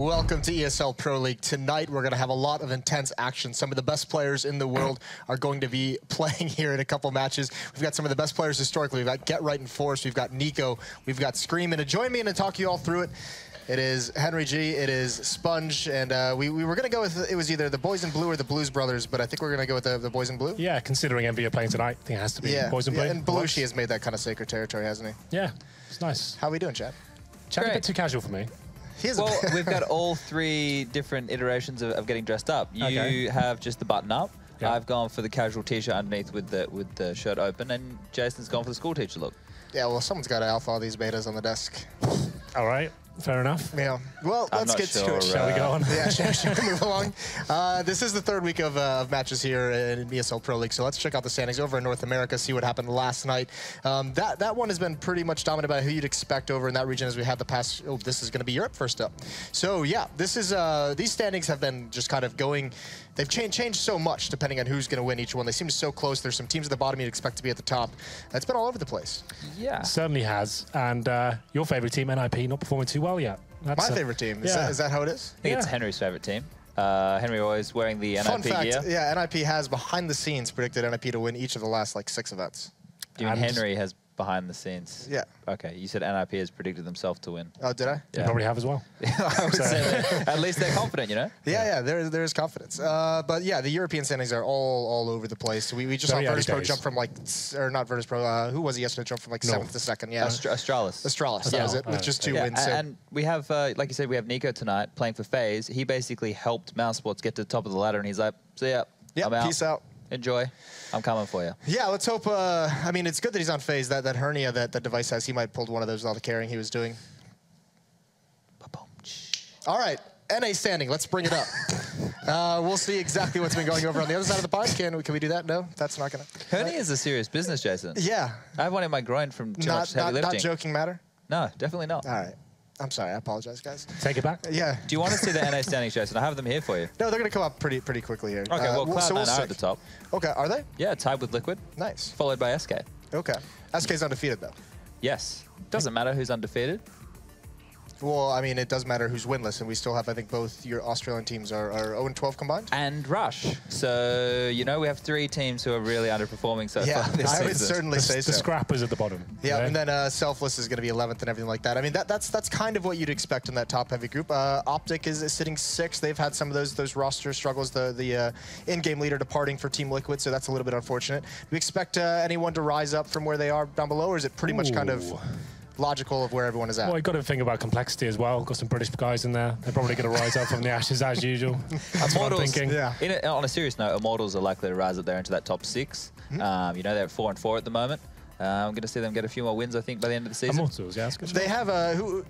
Welcome to ESL Pro League. Tonight, we're going to have a lot of intense action. Some of the best players in the world are going to be playing here in a couple matches. We've got some of the best players historically. We've got Get Right and Force. We've got Nico. We've got Scream. And to join me and to talk you all through it, it is Henry G, it is Sponge, and we were going to go with, it was either the Boys in Blue or the Blues Brothers, but I think we're going to go with the Boys in Blue. Yeah, considering EnVy are playing tonight, I think it has to be Boys in Blue. Yeah, and Belushi has made that kind of sacred territory, hasn't he? Yeah, it's nice. How are we doing, Chad? Chad, a bit too casual for me. Well, we've got all three different iterations of getting dressed up. You have just the button up. Yeah. I've gone for the casual t-shirt underneath with the shirt open, and Jason's gone for the school teacher look. Yeah, well, someone's got to alpha all these betas on the desk. All right. Fair enough. Yeah. Well, let's get to it. Shall we go on? Yeah, shall we move along? This is the third week of matches here in ESL Pro League, so let's check out the standings over in North America, see what happened last night. That one has been pretty much dominated by who you'd expect over in that region as we had the past. Oh, this is going to be Europe first up. So, yeah, this is these standings have been just kind of going. They've changed so much depending on who's going to win each one. They seem so close. There's some teams at the bottom you'd expect to be at the top. It's been all over the place. Yeah. It certainly has. And your favorite team, NIP, not performing too well yet. That's my favorite team. Is that how it is? I think it's Henry's favorite team. Henry always wearing the NIP Fun fact, gear. Yeah, NIP has behind the scenes predicted NIP to win each of the last like 6 events. Do you mean Henry has behind the scenes? Yeah. Okay, you said NIP has predicted themselves to win. Oh, did I? Yeah. You probably have as well. I would say that. At least they're confident, you know? Yeah, there is confidence. But yeah, the European standings are all over the place. We just saw Virtus Pro jump from like, or not Virtus Pro, who was he yesterday? Jump from like 7th to 2nd. Yeah. Astralis. That was it, with just 2 wins. And we have, like you said, we have Nico tonight playing for FaZe. He basically helped Mouse Sports get to the top of the ladder, and he's like, see ya, I'm out. Peace out. Enjoy. I'm coming for you. Yeah, let's hope. I mean, it's good that he's on FaZe. That hernia that device has, he might have pulled one of those with all the carrying he was doing. All right, NA standing. Let's bring it up. We'll see exactly what's been going over on the other side of the pond. Can we do that? No, that's not going to. Hernia is a serious business, Jason. Yeah. I have one in my groin from too much heavy lifting. Not joking matter? No, definitely not. All right. I'm sorry. I apologize, guys. Take it back. Yeah. Do you want to see the NA standings, Jason? I have them here for you. No, they're going to come up pretty quickly here. Okay, well, Cloud9 are at the top. Okay, are they? Yeah, tied with Liquid. Nice. Followed by SK. Okay. SK's undefeated, though. Yes. Doesn't matter who's undefeated. Well, I mean, it does matter who's winless, and we still have, I think, both your Australian teams are 0-12 combined. And Rush. So, you know, we have 3 teams who are really underperforming so far this season. I would certainly say so. The scrappers at the bottom. Yeah, and then Selfless is going to be 11th and everything like that. I mean, that's kind of what you'd expect in that top-heavy group. Optic is sitting 6th. They've had some of those roster struggles, the in-game leader departing for Team Liquid, so that's a little bit unfortunate. Do we expect anyone to rise up from where they are down below, or is it pretty much kind of logical of where everyone is at? Well, you've got to think about complexity as well. Got some British guys in there. They're probably going to rise up from the ashes as usual. That's what I'm thinking. Yeah. On a serious note, Immortals are likely to rise up there into that top 6. You know, they're at 4-4 at the moment. I'm going to see them get a few more wins, I think, by the end of the season. Immortals, yeah, that's good. They have who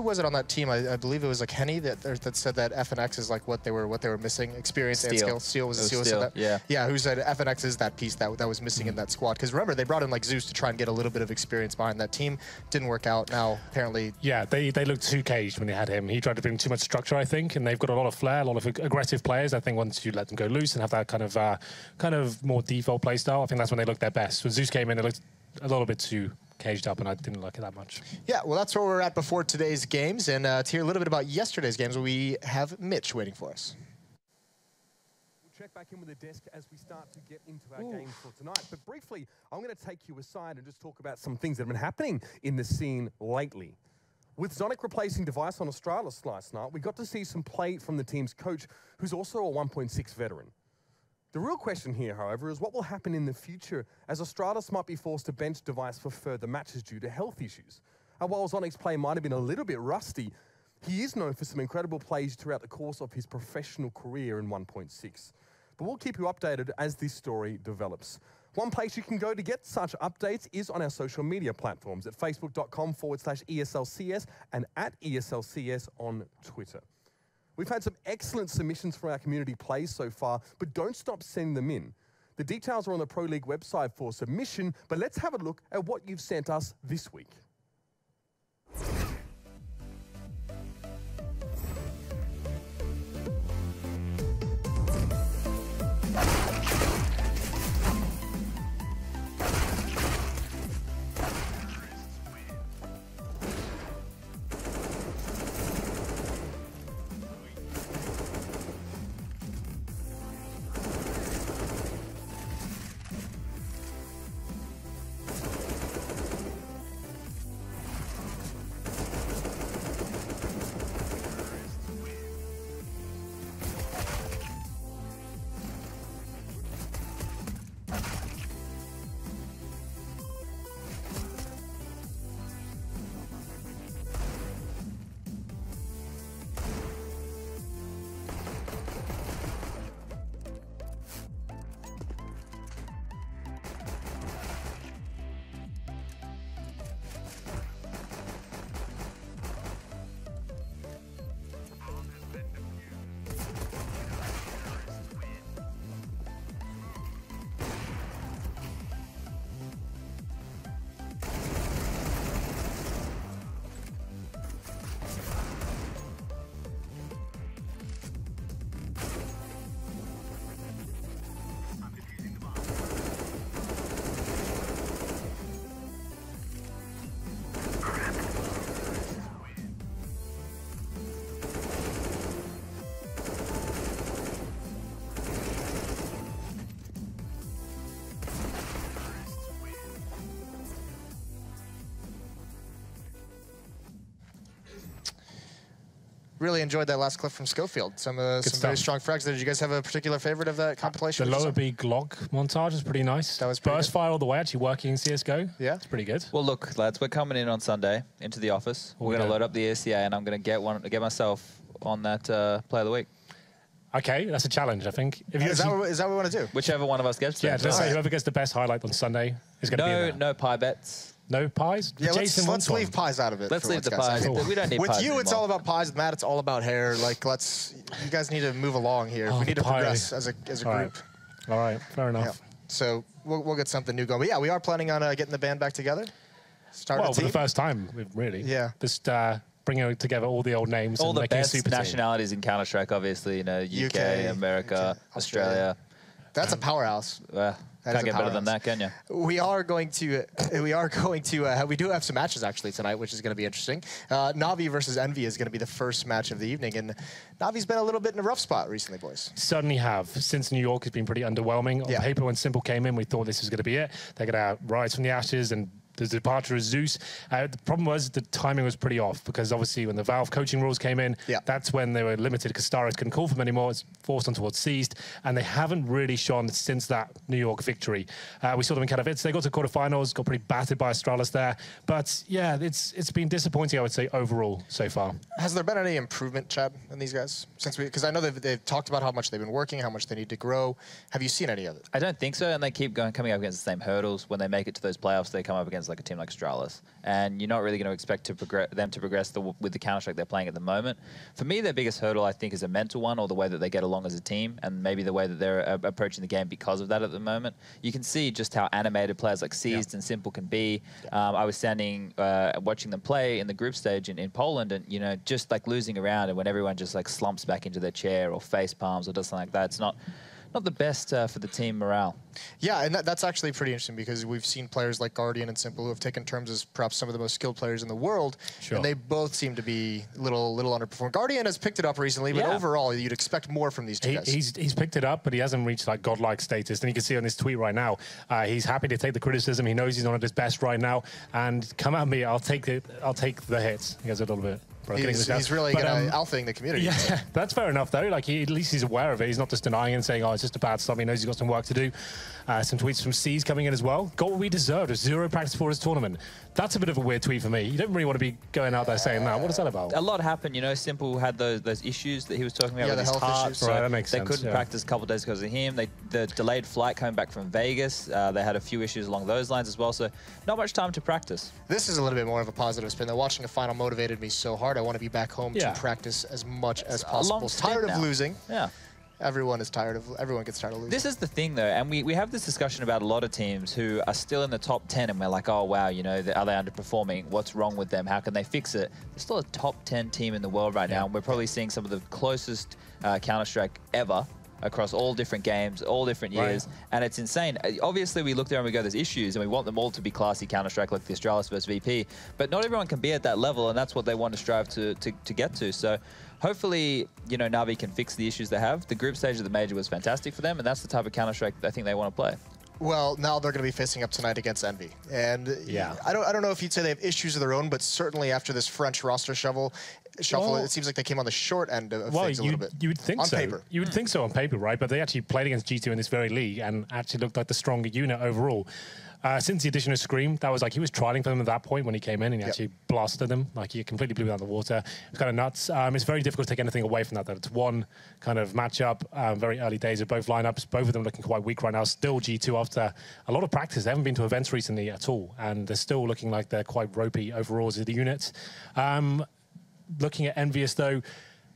was it on that team? I believe it was like Henny that said that FNX is like what they were missing, experience and skill. Steel was Steel said that. Yeah. Yeah, who said FNX is that piece that was missing in that squad? Because remember, they brought in like Zeus to try and get a little bit of experience behind that team. Didn't work out. Now apparently. Yeah, they looked too caged when they had him. He tried to bring too much structure, I think, and they've got a lot of flair, a lot of aggressive players. I think once you let them go loose and have that kind of more default play style, I think that's when they looked their best. When Zeus came in, it looked a little bit too caged up, and I didn't like it that much. Yeah, well, that's where we're at before today's games, and to hear a little bit about yesterday's games, we have Mitch waiting for us. We'll check back in with the desk as we start to get into our games for tonight. But briefly, I'm going to take you aside and just talk about some things that have been happening in the scene lately. With Zonic replacing Device on Astralis last night, we got to see some play from the team's coach, who's also a 1.6 veteran. The real question here, however, is what will happen in the future as Astralis might be forced to bench Device for further matches due to health issues. And while Zonic's play might have been a little bit rusty, he is known for some incredible plays throughout the course of his professional career in 1.6. But we'll keep you updated as this story develops. One place you can go to get such updates is on our social media platforms at facebook.com/ESLCS and at ESLCS on Twitter. We've had some excellent submissions from our community plays so far, but don't stop sending them in. The details are on the Pro League website for submission, but let's have a look at what you've sent us this week. Really enjoyed that last clip from Schofield. Some very strong frags there. Did you guys have a particular favorite of that compilation? The lower B Glock montage is pretty nice. That was burst fire all the way, actually working in CSGO. Yeah. It's pretty good. Well, look, lads, we're coming in on Sunday into the office. We're going to load up the ESCA, and I'm going to get myself on that Play of the Week. Okay, that's a challenge, I think. Is that what we want to do? Whichever one of us gets to. Yeah, let's say whoever gets the best highlight on Sunday is going to be in there. No pie bets. No pies? Yeah, let's leave pies out of it. Let's leave the pies. We don't need with pies you, anymore. it's all about pies. With Matt, it's all about hair. Like, you guys need to move along here. We need to progress as a group. All right, fair enough. Yeah. So we'll get something new going. But yeah, we are planning on getting the band back together. Start a team. For the first time, really. Yeah. Just bringing together all the old names. All and the making best a super nationalities in Counter-Strike, obviously. You know, UK, America, Australia. That's a powerhouse. Can't get better than that, can you? We do have some matches actually tonight, which is going to be interesting. NaVi versus EnVy is going to be the first match of the evening, and NaVi's been a little bit in a rough spot recently, boys. Certainly have. Since New York has been pretty underwhelming. On paper, when Simple came in, we thought this was going to be it. They're going to rise from the ashes and the departure of Zeus. The problem was the timing was pretty off because obviously when the Valve coaching rules came in, that's when they were limited because Staros couldn't call for them anymore. It's forced on towards Seized, and they haven't really shone since that New York victory. We saw them in Katowice. They got to quarterfinals, got pretty battered by Astralis there. But yeah, it's been disappointing, I would say, overall so far. Has there been any improvement, Chad, in these guys? Because I know they've talked about how much they've been working, how much they need to grow. Have you seen any of it? I don't think so, and they keep coming up against the same hurdles. When they make it to those playoffs, they come up against like a team like Astralis. And you're not really going to expect them to progress with the Counter-Strike they're playing at the moment. For me, their biggest hurdle, I think, is a mental one, or the way that they get along as a team, and maybe the way that they're approaching the game because of that at the moment. You can see just how animated players like Seized and Simple can be. I was standing watching them play in the group stage in Poland, and just like losing around, and when everyone just like slumps back into their chair or face palms or does something like that, it's not the best for the team morale. Yeah, and that's actually pretty interesting because we've seen players like Guardian and Simple who have taken terms as perhaps some of the most skilled players in the world, and they both seem to be little underperformed. Guardian has picked it up recently, but overall, you'd expect more from these two guys. He's picked it up, but he hasn't reached like godlike status. And you can see on his tweet right now, he's happy to take the criticism. He knows he's not at his best right now, and come at me, I'll take the hits. He has a little bit. He's really alphaing the community. Yeah, that's fair enough though. Like at least he's aware of it. He's not just denying it and saying, "Oh, it's just a bad stop." He knows he's got some work to do. Some tweets from C's coming in as well. Got what we deserved. 0 practice for his tournament. That's a bit of a weird tweet for me. You don't really want to be going out there saying that. What is that about? A lot happened. Simple had those issues that he was talking about with his heart. So that makes sense. They couldn't practice a couple of days because of him. The delayed flight coming back from Vegas. They had a few issues along those lines as well. So not much time to practice. This is a little bit more of a positive spin. Though watching a final motivated me so hard. I want to be back home to practice as much as possible. Tired of losing. Yeah. Everyone gets tired of losing. This is the thing, though, and we have this discussion about a lot of teams who are still in the top 10, and we're like, oh, wow, are they underperforming? What's wrong with them? How can they fix it? They're still a top 10 team in the world right now, and we're probably seeing some of the closest Counter-Strike ever across all different games, all different years, and it's insane. Obviously, we look there and we go, there's issues, and we want them all to be classy Counter-Strike like the Astralis versus VP, but not everyone can be at that level, and that's what they want to strive to get to. So hopefully, NaVi can fix the issues they have. The group stage of the major was fantastic for them, and that's the type of Counter-Strike I think they want to play. Well, now they're going to be facing up tonight against EnVy. And I don't know if you'd say they have issues of their own, but certainly after this French roster shuffle, it seems like they came on the short end of things a little bit. You would think so. On paper. You would think so on paper, right? But they actually played against G2 in this very league and actually looked like the stronger unit overall. Since the addition of Scream, that was like he was trialing for them at that point when he came in and he actually blasted them. Like he completely blew them out of the water. It was kind of nuts. It's very difficult to take anything away from that. That it's one kind of matchup. Very early days of both lineups. Both of them looking quite weak right now. Still G2 after a lot of practice. They haven't been to events recently at all. And they're still looking like they're quite ropey overall as a unit. Looking at EnVyUs though,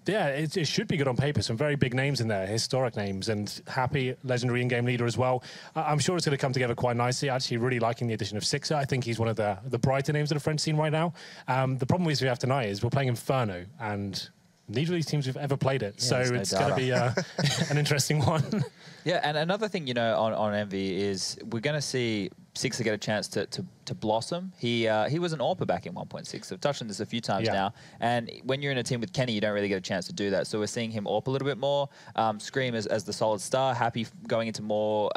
yeah, it should be good on paper. Some very big names in there, historic names, and Happy, legendary in-game leader as well. I'm sure it's going to come together quite nicely. Actually, really liking the addition of Sixer. I think he's one of the brighter names of the French scene right now. The problem we have tonight is we're playing Inferno, and neither of these teams have ever played it. So it's going to be an interesting one. Yeah, and another thing, on EnVy is we're going to see Sixer get a chance to blossom. He was an AWPer back in 1.6. I've touched on this a few times now. And when you're in a team with Kenny, you don't really get a chance to do that. So we're seeing him AWP a little bit more. Scream as the solid star. Happy going into more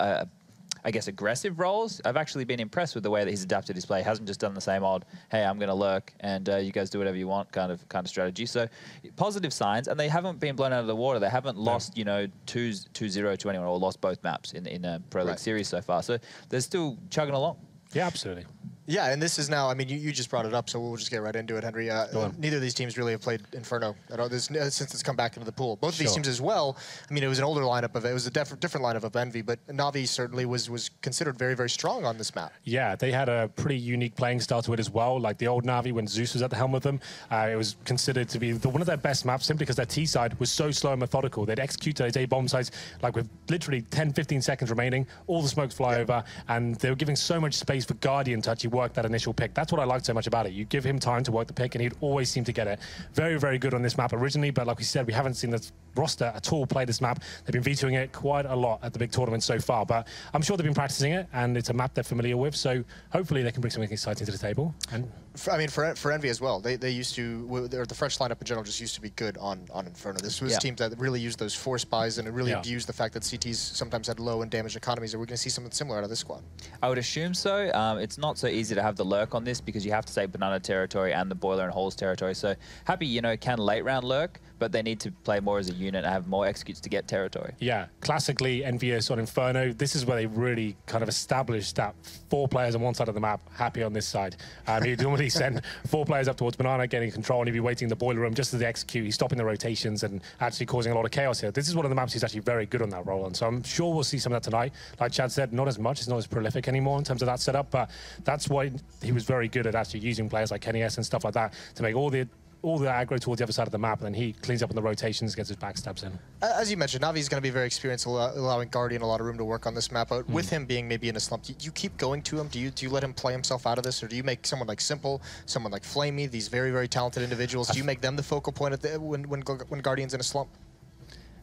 I guess, aggressive roles, I've actually been impressed with the way that he's adapted his play. He hasn't just done the same old, hey, I'm going to lurk and you guys do whatever you want kind of strategy. So positive signs, and they haven't been blown out of the water. They haven't lost, you know, 2-0 to anyone or lost both maps in a Pro League series so far. So they're still chugging along. Yeah, absolutely. Yeah, and this is now, I mean, you just brought it up, so we'll just get right into it, Henry. Neither of these teams really have played Inferno at all since it's come back into the pool. Both of these teams as well. I mean, it was an older lineup it was a different lineup of EnVy, but NaVi certainly was considered very, very strong on this map. Yeah, they had a pretty unique playing style to it as well. Like the old NaVi, when Zeus was at the helm with them, it was considered to be one of their best maps simply because their T side was so slow and methodical. They'd execute those A bomb sites like with literally 10-15 seconds remaining, all the smokes fly over, and they were giving so much space for Guardian to actually work that initial pick. That's what I liked so much about it. You give him time to work the pick, and he'd always seem to get it. Very, very good on this map originally, but like we said, we haven't seen the roster at all play this map. They've been vetoing it quite a lot at the big tournament so far, but I'm sure they've been practicing it, and it's a map they're familiar with, so hopefully they can bring something exciting to the table. And I mean, for EnVy as well, they used to, or the French lineup in general just used to be good on Inferno. This was teams that really used those force buys and really abused the fact that CTs sometimes had low and damaged economies. Are we going to see something similar out of this squad? I would assume so. It's not so easy to have the lurk on this because you have to say banana territory and the boiler and holes territory. So happy, you know, can late round lurk, but they need to play more as a unit and have more executes to get territory. Yeah, classically EnVyUs on Inferno, this is where they really kind of established that 4 players on one side of the map, happy on this side. He'd normally send 4 players up towards banana, getting control, and he'd be waiting in the boiler room just as they execute. He's stopping the rotations and actually causing a lot of chaos here. This is one of the maps he's actually very good on that role on, so I'm sure we'll see some of that tonight. Like Chad said, not as much, it's not as prolific anymore in terms of that setup, but that's why he was very good at actually using players like Kenny S and stuff like that to make all the aggro towards the other side of the map, and then he cleans up on the rotations, gets his backstabs in. As you mentioned, NaVi's going to be very experienced, allowing Guardian a lot of room to work on this map. But with him being maybe in a slump, do you keep going to him? Do you let him play himself out of this, or do you make someone like Simple, someone like Flamey, these very, very talented individuals, do you make them the focal point at when Guardian's in a slump?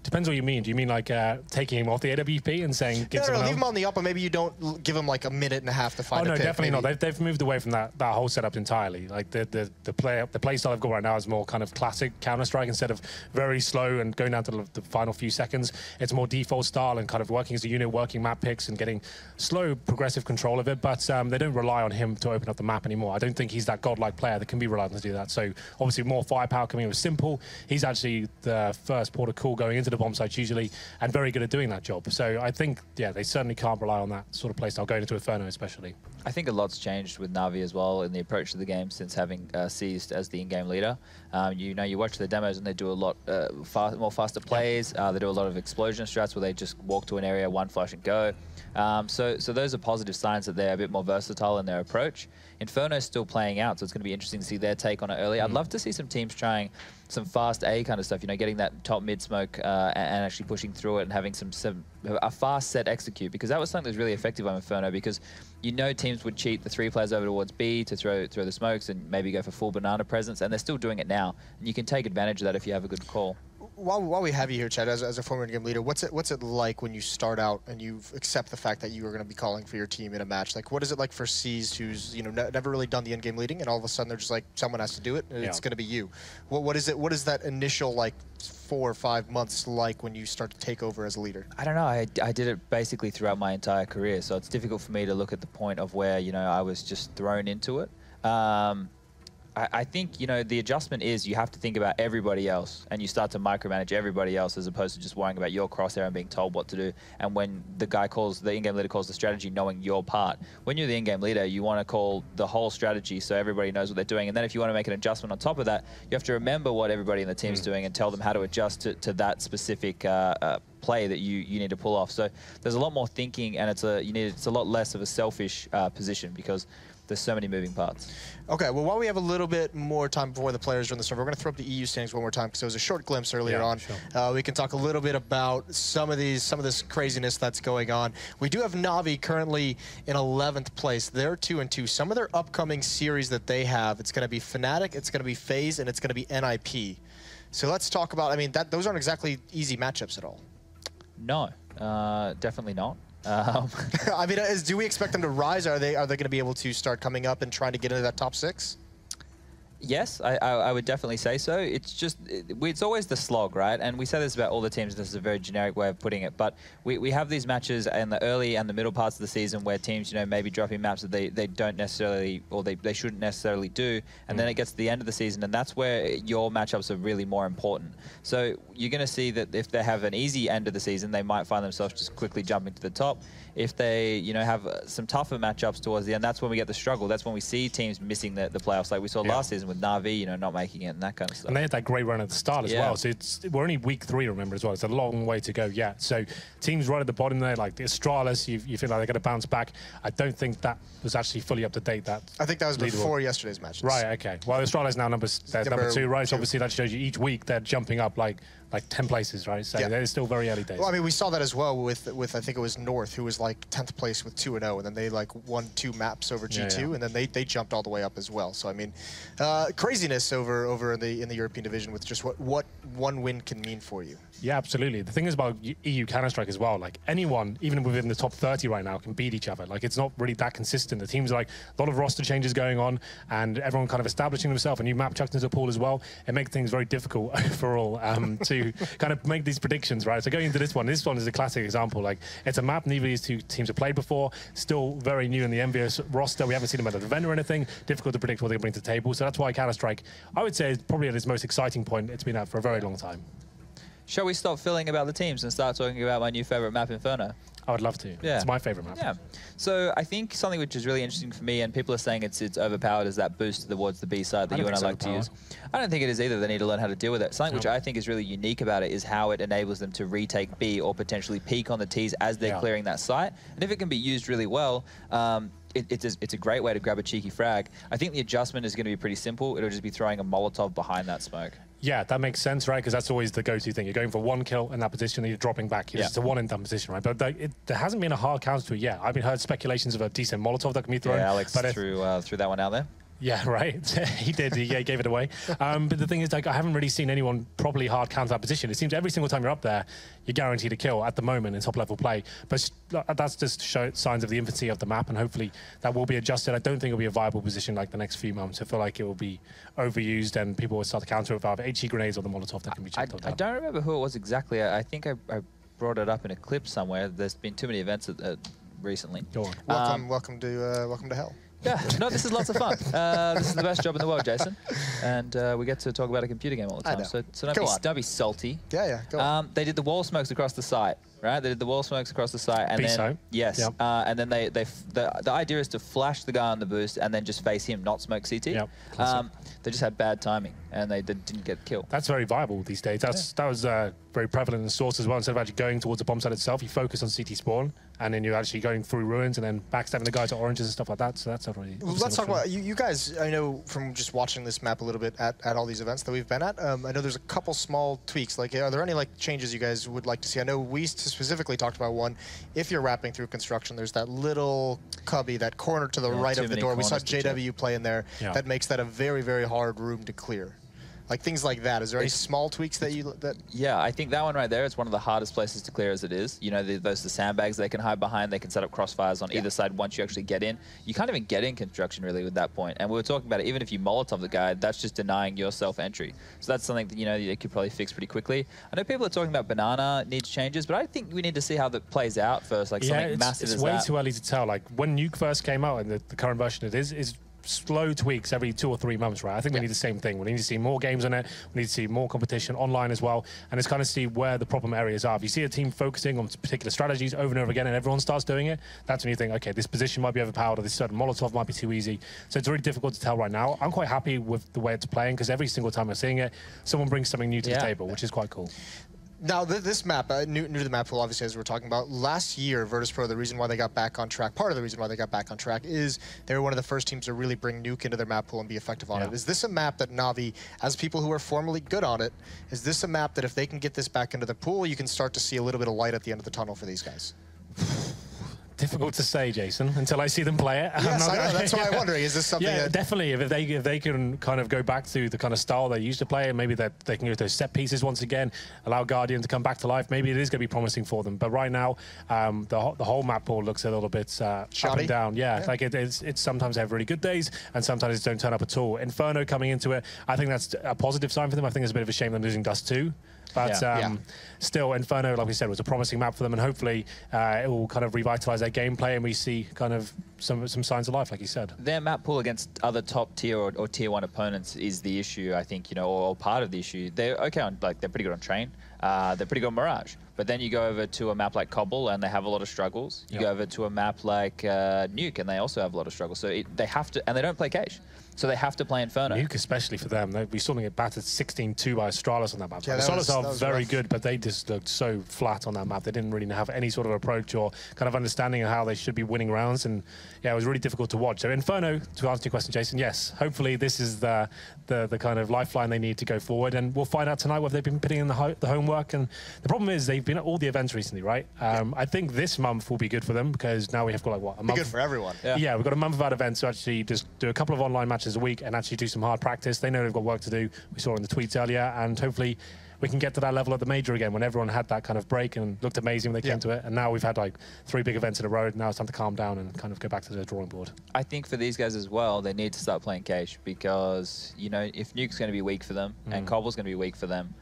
Depends what you mean. Do you mean like taking him off the AWP and saying give no, leave him on the up, and maybe you don't give him like a minute and a half to find a pick. Oh no, definitely maybe. not. They've moved away from that whole setup entirely. Like the play style I've got right now is more kind of classic Counter-Strike instead of very slow and going down to the final few seconds. It's more default style and kind of working as a unit, working map picks and getting slow progressive control of it. But they don't rely on him to open up the map anymore. I don't think he's that godlike player that can be relied on to do that. So obviously more firepower coming in with Simple. He's actually the first port of call going into the bomb sites usually, and very good at doing that job. So I think, yeah, they certainly can't rely on that sort of playstyle going into Inferno especially. I think a lot's changed with NaVi as well in the approach to the game since having seized as the in-game leader. You know, you watch the demos and they do a lot more faster plays. They do a lot of explosion strats where they just walk to an area, one flash and go. So those are positive signs that they're a bit more versatile in their approach. Inferno is still playing out, so it's going to be interesting to see their take on it early. I'd love to see some teams trying some fast A kind of stuff, you know, getting that top mid smoke and actually pushing through it and having a fast set execute, because that was something that was really effective on Inferno, because you know teams would cheat the 3 players over towards B to throw the smokes and maybe go for full banana presence, and they're still doing it now. And you can take advantage of that if you have a good call. While we have you here, Chad, as a former in-game leader, what's it like when you start out and you accept the fact that you are going to be calling for your team in a match? Like, what is it like for C's, who's never really done the in-game leading, and all of a sudden they're just like, someone has to do it, and it's going to be you. What is it? What is that initial like 4 or 5 months like when you start to take over as a leader? I don't know. I did it basically throughout my entire career, so it's difficult for me to look at the point of where I was just thrown into it. I think, the adjustment is you have to think about everybody else, and you start to micromanage everybody else as opposed to just worrying about your crosshair and being told what to do. And when the in-game leader calls the strategy, knowing your part. When you're the in-game leader, you want to call the whole strategy so everybody knows what they're doing. And then if you want to make an adjustment on top of that, you have to remember what everybody in the team's doing and tell them how to adjust to that specific play that you need to pull off. So there's a lot more thinking, and it's a lot less of a selfish position because there's so many moving parts. Okay, well, while we have a little bit more time before the players join the server, we're going to throw up the EU standings one more time because there was a short glimpse earlier on. Sure. We can talk a little bit about some of this craziness that's going on. We do have NaVi currently in 11th place. They're 2-2. Some of their upcoming series that they have, it's going to be Fnatic, it's going to be FaZe, and it's going to be NIP. So let's talk about, those aren't exactly easy matchups at all. No, definitely not. Do we expect them to rise? Are they going to be able to start coming up and trying to get into that top 6? Yes, I would definitely say so. It's just, it's always the slog, right? And we say this about all the teams. This is a very generic way of putting it. But we have these matches in the early and the middle parts of the season where teams, you know, maybe dropping maps that they don't necessarily, or they shouldn't necessarily do. And then it gets to the end of the season, and that's where your matchups are really more important. So you're going to see that if they have an easy end of the season, they might find themselves just quickly jumping to the top. If they, you know, have some tougher matchups towards the end, that's when we get the struggle. That's when we see teams missing the playoffs, like we saw last season with NaVi, you know, not making it and that kind of stuff. And they had that great run at the start as well. So we're only week 3, remember, as well. It's a long way to go yet. So teams right at the bottom there, like the Astralis, you feel like they're going to bounce back. I don't think that was actually fully up to date. I think that was before yesterday's matches. Right, okay. Well, the Astralis now number 2, right? So obviously that shows you each week they're jumping up like 10 places, right? So they're still very early days. Well, I mean, we saw that as well with I think it was North, who was like 10th place with 2-0, and then they like won 2 maps over G2, and then they jumped all the way up as well. So I mean, craziness over in the European division with just what one win can mean for you. Yeah, absolutely. The thing is about EU Counter-Strike as well, like anyone, even within the top 30 right now, can beat each other. Like it's not really that consistent. The teams are like a lot of roster changes going on, and everyone kind of establishing themselves. A new map chucked into the pool as well. It makes things very difficult overall to kind of make these predictions, right? So going into this one is a classic example. Like it's a map neither of these two teams have played before, still very new in the EnVyUs roster. We haven't seen them at an event or anything. Difficult to predict what they bring to the table. So that's why Counter-Strike, I would say, is probably at its most exciting point it's been at for a very long time. Shall we stop filling about the teams and start talking about my new favorite map, Inferno? I would love to. Yeah. It's my favorite map. Yeah. So I think something which is really interesting for me, and people are saying it's overpowered, is that boost towards the B side that you and I like to use. I don't think it is either. They need to learn how to deal with it. Something which I think is really unique about it is how it enables them to retake B or potentially peek on the Ts as they're clearing that site. And if it can be used really well, it's a great way to grab a cheeky frag. I think the adjustment is going to be pretty simple. It'll just be throwing a Molotov behind that smoke. Yeah, that makes sense, right? Because that's always the go-to thing. You're going for 1 kill in that position, and you're dropping back. It's a one-and-done position, right? But there hasn't been a hard counter to it yet. I've heard speculations of a decent Molotov that can be thrown. Yeah, Alex threw that one out there. Yeah, right. He did. He gave it away. But the thing is, like, I haven't really seen anyone properly hard counter that position. It seems every single time you're up there, you're guaranteed a kill at the moment in top-level play. But that's just signs of the infancy of the map, and hopefully that will be adjusted. I don't think it'll be a viable position like the next few months. I feel like it will be overused, and people will start to counter it with either HE grenades or the Molotov that can be chucked on top. I don't remember who it was exactly. I think I brought it up in a clip somewhere. There's been too many events recently. Go on. Welcome to hell. Yeah, no, this is lots of fun. This is the best job in the world, Jason. And we get to talk about a computer game all the time. So don't be salty. Yeah, go on. They did the wall smokes across the site, right? They did the wall smokes across the site. And then, yes. Yep. And then the idea is to flash the guy on the boost and then just face him, not smoke CT. Yep. They just had bad timing, and they didn't get killed. That's very viable these days. That was very prevalent in the source as well. Instead of actually going towards the bomb site itself, you focus on CT spawn, and then you're actually going through ruins and then backstabbing the guys at oranges and stuff like that. So that's already. Let's talk about you guys. I know from just watching this map a little bit at all these events that we've been at. I know there's a couple small tweaks. Like, are there any like changes you guys would like to see? I know we specifically talked about one. If you're wrapping through construction, there's that little cubby, that corner to the right of the door. We saw JW play in there. Yeah. That makes that a very, very hard room to clear. Like things like that. Is there any small tweaks that you Yeah, I think that one right there is one of the hardest places to clear as it is. You know, the sandbags they can hide behind. They can set up crossfires on either side once you actually get in. You can't even get in construction really with that point. And we were talking about it. Even if you Molotov the guy, that's just denying yourself entry. So that's something that they could probably fix pretty quickly. I know people are talking about Banana needs changes, but I think we need to see how that plays out first. Like something massive as that. It's way too early to tell. Like when Nuke first came out and the current version it is slow tweaks every 2 or 3 months, right? I think we need the same thing. We need to see more games on it. We need to see more competition online as well, and it's kind of see where the problem areas are. If you see a team focusing on particular strategies over and over again and everyone starts doing it, that's when you think, okay, this position might be overpowered or this certain Molotov might be too easy. So it's really difficult to tell right now. I'm quite happy with the way it's playing because every single time I'm seeing it, someone brings something new to the table, which is quite cool. Now, this map, new to the map pool, obviously, as we're talking about, last year, Virtus.pro, the reason why they got back on track, part of the reason why they got back on track is they were one of the first teams to really bring Nuke into their map pool and be effective on it. Is this a map that NaVi, as people who are formerly good on it, is this a map that if they can get this back into the pool, you can start to see a little bit of light at the end of the tunnel for these guys? difficult to say, Jason, until I see them play it. Yes, I know. That's why I'm wondering, is this something Yeah, that... definitely. If they can kind of go back to the kind of style they used to play, and maybe that they can go to those set pieces once again, allow Guardian to come back to life, maybe it is going to be promising for them. But right now, the whole map pool looks a little bit up and down. Yeah. Like it's sometimes they have really good days, and sometimes it don't turn up at all. Inferno coming into it, I think that's a positive sign for them. I think it's a bit of a shame they're losing Dust 2. But still, Inferno, like we said, was a promising map for them, and hopefully it will kind of revitalize their gameplay, and we see kind of some signs of life, like you said. Their map pool against other top tier or tier 1 opponents is the issue, I think, you know, or part of the issue. They're okay on, like, they're pretty good on Train. They're pretty good on Mirage. But then you go over to a map like Cobble, and they have a lot of struggles. You go over to a map like Nuke, and they also have a lot of struggles. So they have to, and they don't play Cage. So they have to play Inferno. Nuke, especially for them. We saw them get battered 16-2 by Astralis on that map. Yeah, Astralis are very good, but they just looked so flat on that map. They didn't really have any sort of approach or kind of understanding of how they should be winning rounds. And yeah, it was really difficult to watch. So Inferno, to answer your question, Jason, yes, hopefully this is the kind of lifeline they need to go forward. And we'll find out tonight whether they've been putting in the homework. And the problem is they've been at all the events recently, right? I think this month will be good for them because now we have got, like, what, a month? Be good for everyone. Yeah, we've got a month of events to actually just do a couple of online matches a week and actually do some hard practice. They know they've got work to do. We saw in the tweets earlier, and hopefully we can get to that level at the major again when everyone had that kind of break and looked amazing when they came to it. And now we've had like 3 big events in a row. Now it's time to calm down and kind of go back to the drawing board. I think for these guys as well, they need to start playing Cage because, you know, if Nuke's going to be weak for them and Cobble's going to be weak for them,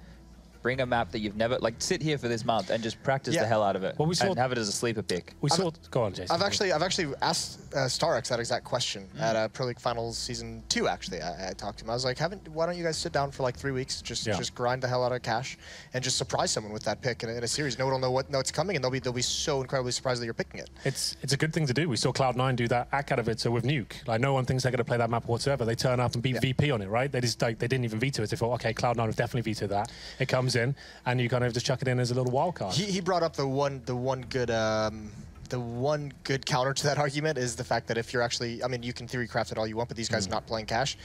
bring a map that you've never, like, sit here for this month and just practice the hell out of it. Well, we saw, and have it as a sleeper pick. We saw. Go on, Jason. I've actually asked Starx that exact question at Pro League Finals Season 2. Actually, I talked to him. I was like, why don't you guys sit down for like 3 weeks, just grind the hell out of cash, and just surprise someone with that pick in a series? No one will know what's coming, and they'll be so incredibly surprised that you're picking it. It's a good thing to do. We saw Cloud9 do that act out of it. So with Nuke, like, no one thinks they're going to play that map whatsoever. They turn up and beat VP on it, right? They just like they didn't even veto it. They thought, okay, Cloud9 have definitely vetoed that. It comes in, and you kind of just chuck it in as a little wild card. He brought up the one good counter to that argument is the fact that if you're actually, I mean, you can theory craft it all you want, but these guys are not playing cash.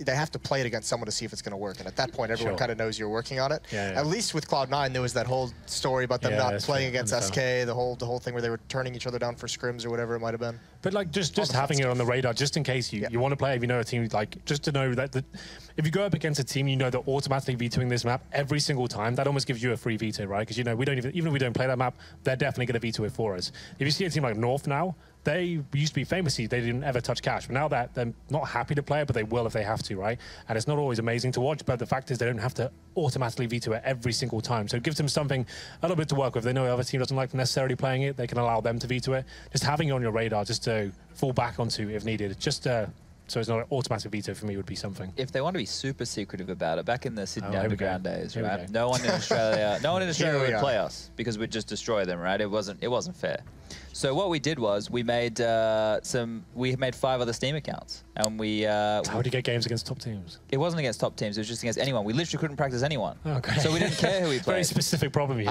They have to play it against someone to see if it's going to work. And at that point, everyone kind of knows you're working on it. At least with Cloud9, there was that whole story about them not playing against SK, the whole thing where they were turning each other down for scrims or whatever it might have been. But like just having it on the radar, just in case you want to play, if you know a team, like just to know that if you go up against a team, you know they're automatically vetoing this map every single time. That almost gives you a free veto, right? Because you know we don't even if we don't play that map, they're definitely going to veto it for us. If you see a team like North now, they used to be famously, they didn't ever touch cash. But now that they're not happy to play it, but they will if they have to, right? And it's not always amazing to watch, but the fact is they don't have to automatically veto it every single time. So it gives them something, a little bit to work with. They know the other team doesn't like necessarily playing it. They can allow them to veto it. Just having it on your radar, just to fall back onto if needed. Just so it's not an automatic veto for me would be something. If they want to be super secretive about it, back in the Sydney Underground days, right? No one in Australia, would play us because we'd just destroy them, right? It wasn't fair. So what we did was we made 5 other Steam accounts, and we. How would you get games against top teams? It wasn't against top teams. It was just against anyone. We literally couldn't practice anyone. Okay. So we didn't care who we played. Very specific problem here.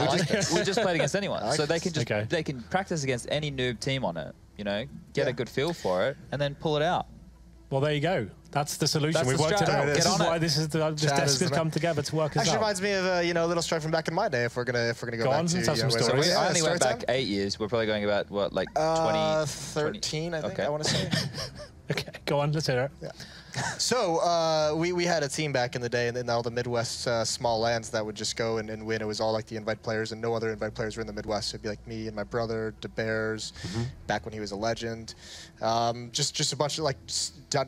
We just played against anyone. So they can just they can practice against any noob team on it. You know, get a good feel for it, and then pull it out. Well, there you go. That's the solution. We've worked it out. This is why this desk has come together to work us out. Actually reminds me of a little story from back in my day. If we're gonna go back to some stories. I only went back 8 years. We're probably going about what, like 13, I think. I want to say. Okay, go on. Let's hear it. Yeah. So we had a team back in the day in all the Midwest small lands that would just go and win. It was all like the invite players, and no other invite players were in the Midwest. So it'd be like me and my brother, DeBears, back when he was a legend. Just a bunch of like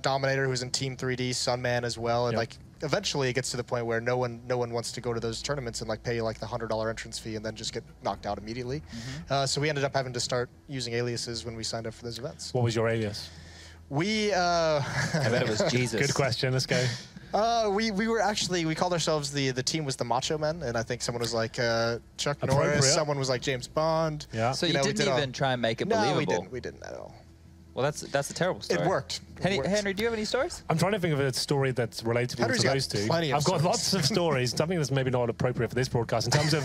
Dominator, who was in Team 3D, Sunman as well, and like eventually it gets to the point where no one wants to go to those tournaments and like pay like the $100 entrance fee and then just get knocked out immediately. So we ended up having to start using aliases when we signed up for those events. What was your alias? We I bet it was Jesus. Good question. Let's go. We were actually, we called ourselves the team was the Macho Men, and I think someone was like Chuck Norris, someone was like James Bond. Yeah. So you didn't even try and make it believable? No, we didn't at all. Well, that's a terrible story. It worked. Henry, do you have any stories? I'm trying to think of a story that's relatable to those two. I've got lots of stories. Something that's maybe not appropriate for this broadcast in terms of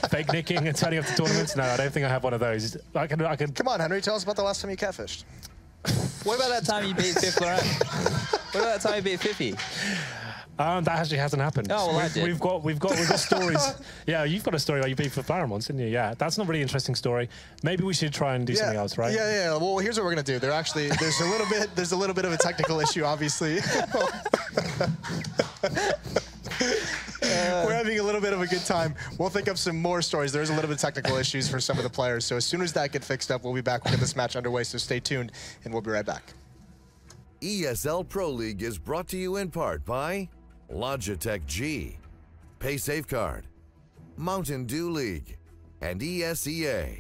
fake nicking and turning up to tournaments. No, I don't think I have one of those. I can. Come on, Henry, tell us about the last time you catfished. What about that time you beat Fifth Laurent? What about that time you beat Fiffy? That actually hasn't happened. Oh, well, we've got stories. Yeah, you've got a story where you beat for Baron once, didn't you? Yeah, that's not a really interesting story. Maybe we should try and do something else, right? Yeah. Well, here's what we're gonna do. There's a little bit of a technical issue, obviously. We're having a little bit of a good time. We'll think of some more stories. There's a little bit of technical issues for some of the players. So as soon as that gets fixed up, we'll be back. We'll get this match underway. So stay tuned, and we'll be right back. ESL Pro League is brought to you in part by Logitech G, Pay Safeguard, Mountain Dew League, and ESEA.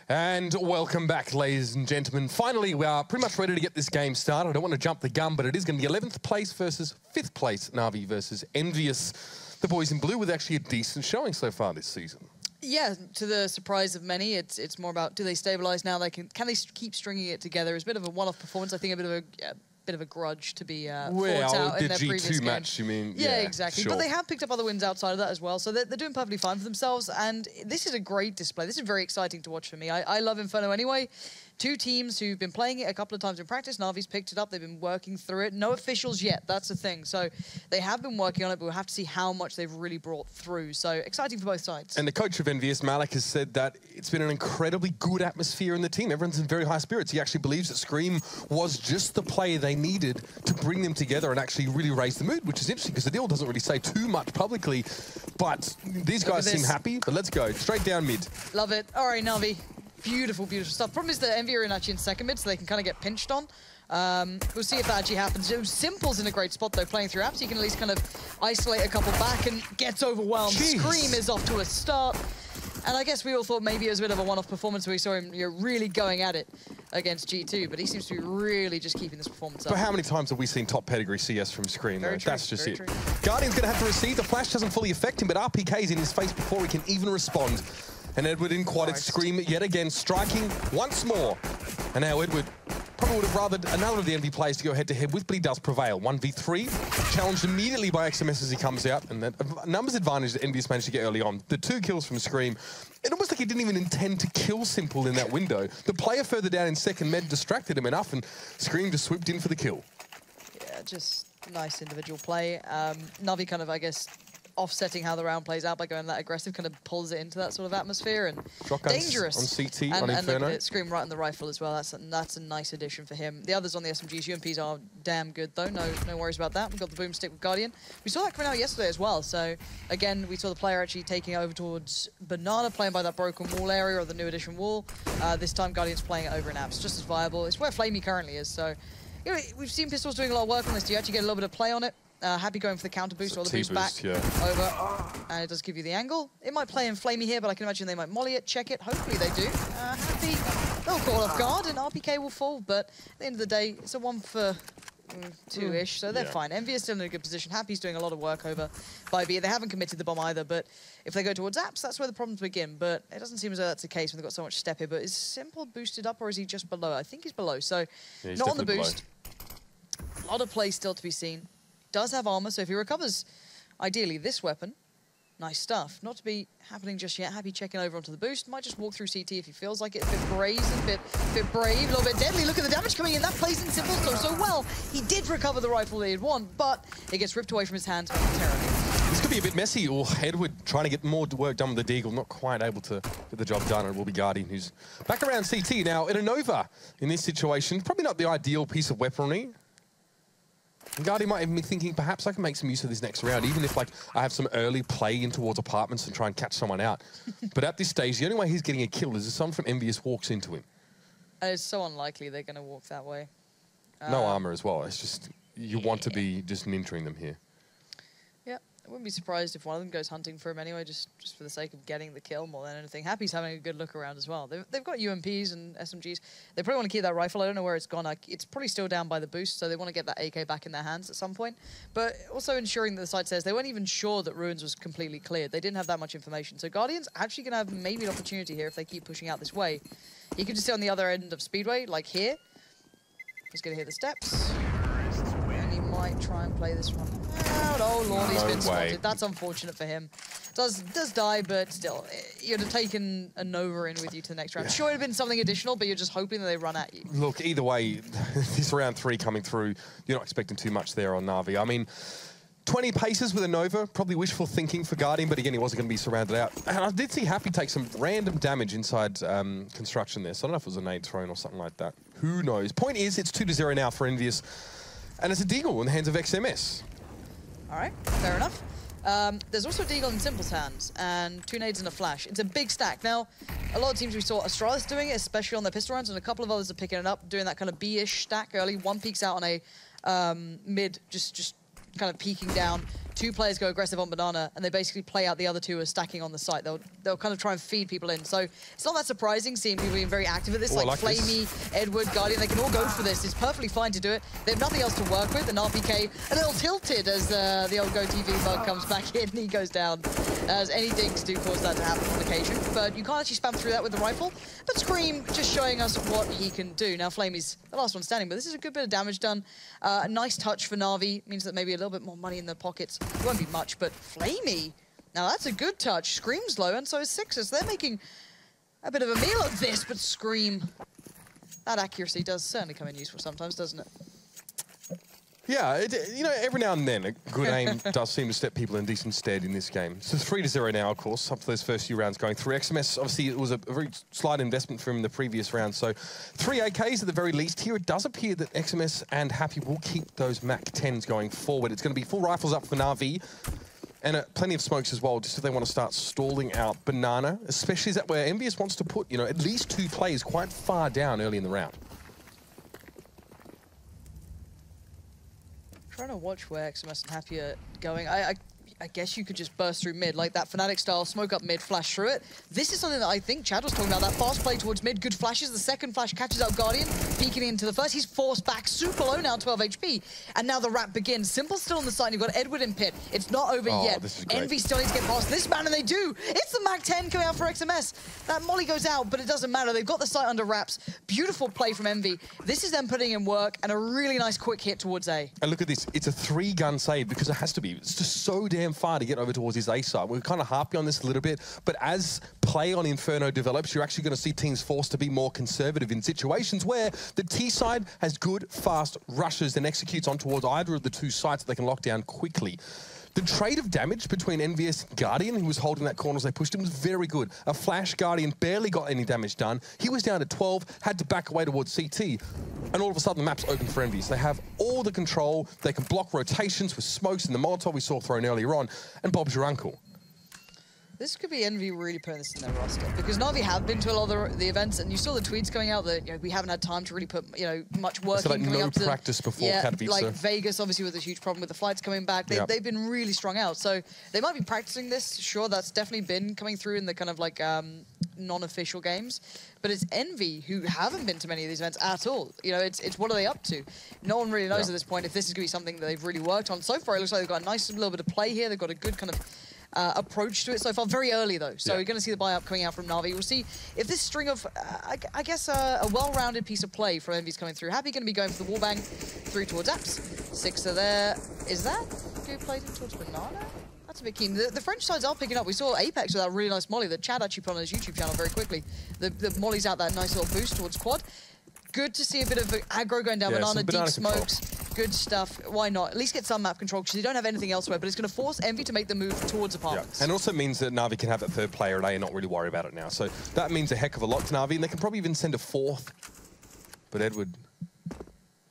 And welcome back, ladies and gentlemen. Finally, we are pretty much ready to get this game started. I don't want to jump the gun, but it is going to be 11th place versus 5th place, NaVi versus EnVyUs. The boys in blue with actually a decent showing so far this season. Yeah, to the surprise of many, it's more about, do they stabilize now? Can they keep stringing it together? It's a bit of a one-off performance. I think a bit of a grudge to be fought out in their previous game. Match, you mean? Yeah, exactly. Sure. But they have picked up other wins outside of that as well, so they're doing perfectly fine for themselves, and this is a great display. This is very exciting to watch for me. I love Inferno anyway. two teams who've been playing it a couple of times in practice. NaVi's picked it up. They've been working through it. No officials yet. That's the thing. So they have been working on it, but we'll have to see how much they've really brought through. So exciting for both sides. And the coach of EnVyUs, Malik, has said that it's been an incredibly good atmosphere in the team. Everyone's in very high spirits. He actually believes that Scream was just the player they needed to bring them together and actually really raise the mood, which is interesting because the deal doesn't really say too much publicly. But these guys seem happy. But let's go straight down mid. Love it. All right, NaVi. Beautiful, beautiful stuff. Problem is that EnVy are in actually in second mid, so they can kind of get pinched on. We'll see if that actually happens. Simple's in a great spot, though, playing through apps. You can at least kind of isolate a couple back and gets overwhelmed. Jeez. Scream is off to a start. And I guess we all thought maybe it was a bit of a one-off performance where we saw him really going at it against G2, but he seems to be really just keeping this performance up. But how many times have we seen top pedigree CS from Scream, though? True, That's just very it. true. Guardian's going to have to receive. The flash doesn't fully affect him, but RPK's in his face before he can even respond. And Edward in quad, it's Scream yet again, striking once more. And now Edward probably would have rathered another of the EnVy players to go head-to-head with, but he does prevail. 1v3, challenged immediately by XMS as he comes out, and that numbers advantage that EnVyUs managed to get early on. The 2 kills from Scream, it almost like he didn't even intend to kill Simple in that window. The player further down in second med distracted him enough, and Scream just swooped in for the kill. Yeah, just nice individual play. NaVi kind of, I guess, offsetting how the round plays out by going that aggressive, kind of pulls it into that sort of atmosphere, and Shotguns dangerous. on CT, and, on and Inferno. look at it, Scream right on the rifle as well. That's a nice addition for him. The others on the SMGs, UMPs are damn good though. No worries about that. We've got the boomstick with Guardian. We saw that coming out yesterday as well. So again, we saw the player actually taking over towards Banana, playing by that broken wall area or the new addition wall. This time Guardian's playing it over in apps, just as viable. It's where Flamey currently is. So you know, we've seen Pistols doing a lot of work on this. Do you actually get a little bit of play on it? Happy going for the counter boost or the boost back over, and it does give you the angle. It might play in Flamey here, but I can imagine they might molly it, check it. Hopefully they do. Happy, they'll call off guard, and RPK will fall. But at the end of the day, it's a 1 for 2-ish, so they're fine. EnVy is still in a good position. Happy's doing a lot of work over by B. They haven't committed the bomb either, but if they go towards apps, that's where the problems begin. But it doesn't seem as though that's the case when they've got so much step here. But is Simple boosted up, or is he just below? I think he's below, so not on the boost. A lot of play still to be seen. Does have armor, so if he recovers, ideally, this weapon, nice stuff. Not to be happening just yet. Happy checking over onto the boost. Might just walk through CT if he feels like it. A bit brazen, bit brave, a little bit deadly. Look at the damage coming in. That plays in Simple so well. He did recover the rifle that he'd won, but it gets ripped away from his hands momentarily. This could be a bit messy, or Edward trying to get more work done with the Deagle, not quite able to get the job done. It will be Guardian, who's back around CT. Now, in a Nova, in this situation, probably not the ideal piece of weaponry. And Guardian might even be thinking, perhaps I can make some use of this next round, even if like I have some early play in towards apartments and try and catch someone out. But at this stage, the only way he's getting a kill is if someone from EnVyUs walks into him. It's so unlikely they're going to walk that way. No armor as well. It's just, you want to be just nintering them here. Yeah, I wouldn't be surprised if one of them goes hunting for him anyway, just for the sake of getting the kill more than anything. Happy's having a good look around as well. They've got UMPs and SMGs. They probably want to keep that rifle. I don't know where it's gone. It's probably still down by the boost, so they want to get that AK back in their hands at some point. But also ensuring that the site says they weren't even sure that Ruins was completely cleared. They didn't have that much information. So Guardian's actually going to have maybe an opportunity here if they keep pushing out this way. He could just sit on the other end of Speedway, like here. He's going to hear the steps. And he might try and play this one out. Oh, Lord, he's been spotted. That's unfortunate for him. Does die, but still, you'd have taken a Nova in with you to the next round. Yeah. Sure, it would have been something additional, but you're just hoping that they run at you. Look, either way, this round 3 coming through, you're not expecting too much there on NaVi. I mean, 20 paces with a Nova, probably wishful thinking for Guardian, but again, he wasn't going to be surrounded out. And I did see Happy take some random damage inside construction there, so I don't know if it was a nade thrown or something like that. Who knows? Point is, it's 2-0 now for EnVyUs, and it's a Deagle in the hands of XMS. All right, fair enough. There's also a Deagle in Simple's hands, and 2 nades and a flash. It's a big stack. Now, a lot of teams we saw Astralis doing it, especially on their pistol rounds, and a couple of others are picking it up, doing that kind of B-ish stack early. One peeks out on a mid, just kind of peeking down. 2 players go aggressive on Banana, and they basically play out the other 2 as stacking on the site. They'll kind of try and feed people in. So it's not that surprising seeing people being very active at this, like Flamey, Edward, Guardian. They can all go for this. It's perfectly fine to do it. They have nothing else to work with, and RPK a little tilted as the old GoTV bug comes back in, and he goes down. As any dinks do cause that to happen on occasion, but you can't actually spam through that with the rifle. But Scream just showing us what he can do. Now Flamey's the last one standing, but this is a good bit of damage done. A nice touch for NaVi, means that maybe a little bit more money in their pockets. It won't be much, but Flamey, now that's a good touch. Scream's low, and so is Sixers. They're making a bit of a meal of this, but Scream that accuracy does certainly come in useful sometimes, doesn't it? Yeah, you know, every now and then a good aim does seem to step people in decent stead in this game. So it's 3-0 now, of course, up to those first few rounds going through. XMS, obviously, it was a very slight investment for him in the previous round. So 3 AKs at the very least here. It does appear that XMS and Happy will keep those Mac 10s going forward. It's going to be full rifles up for NaVi. And plenty of smokes as well, just if they want to start stalling out Banana, especially is that where EnVyUs wants to put, you know, at least 2 players quite far down early in the round. Trying to watch where XMS and Happy are going. I guess you could just burst through mid, like that Fnatic style, smoke up mid, flash through it. This is something that I think Chad was talking about, that fast play towards mid, good flashes. The second flash catches out Guardian, peeking into the first. He's forced back, super low now, 12 HP. And now the wrap begins. Simple still on the side, you've got Edward in pit. It's not over yet. EnVy still needs to get past this man, and they do. It's the Mac 10 coming out for XMS. That molly goes out, but it doesn't matter. They've got the site under wraps. Beautiful play from EnVy. This is them putting in work, and a really nice quick hit towards A. And look at this, it's a 3-gun save because it has to be. It's just so damn far to get over towards his A side. We're kind of harping on this a little bit, but as play on Inferno develops, you're actually going to see teams forced to be more conservative in situations where the T side has good, fast rushes and executes on towards either of the 2 sites that they can lock down quickly. The trade of damage between EnVyUs and Guardian, who was holding that corner as they pushed him, was very good. A flash, Guardian barely got any damage done. He was down to 12, had to back away towards CT, and all of a sudden the map's open for EnVyUs. They have all the control. They can block rotations with smokes and the Molotov we saw thrown earlier on, and Bob's your uncle. This could be EnVy really putting this in their roster, because NaVi have been to a lot of the events, and you saw the tweets coming out that, you know, we haven't had time to really put, you know, much work so in like coming up to practice before Katowice. like Vegas obviously with a huge problem with the flights coming back. They've been really strung out, so they might be practicing this. Sure, that's definitely been coming through in the kind of like non-official games, but it's EnVy who haven't been to many of these events at all. You know, it's what are they up to? No one really knows at this point if this is going to be something that they've really worked on. So far, it looks like they've got a nice little bit of play here. They've got a good kind of approach to it so far. Very early though, so you're going to see the buy-up coming out from NaVi. We'll see if this string of, I guess, a well-rounded piece of play from EnVy's coming through. Happy going to be going for the wallbang through towards Apps. 6 are there. Is that who played in towards Banana? That's a bit keen. The French sides are picking up. We saw Apex with that really nice molly that Chad actually put on his YouTube channel very quickly. The molly's out that nice little boost towards quad. Good to see a bit of aggro going down Banana, deep smokes, good stuff. Why not? At least get some map control, because you don't have anything elsewhere, but it's going to force EnVy to make the move towards apartments. And also means that NaVi can have that 3rd player at A and not really worry about it now. So that means a heck of a lot to NaVi, and they can probably even send a 4th. But Edward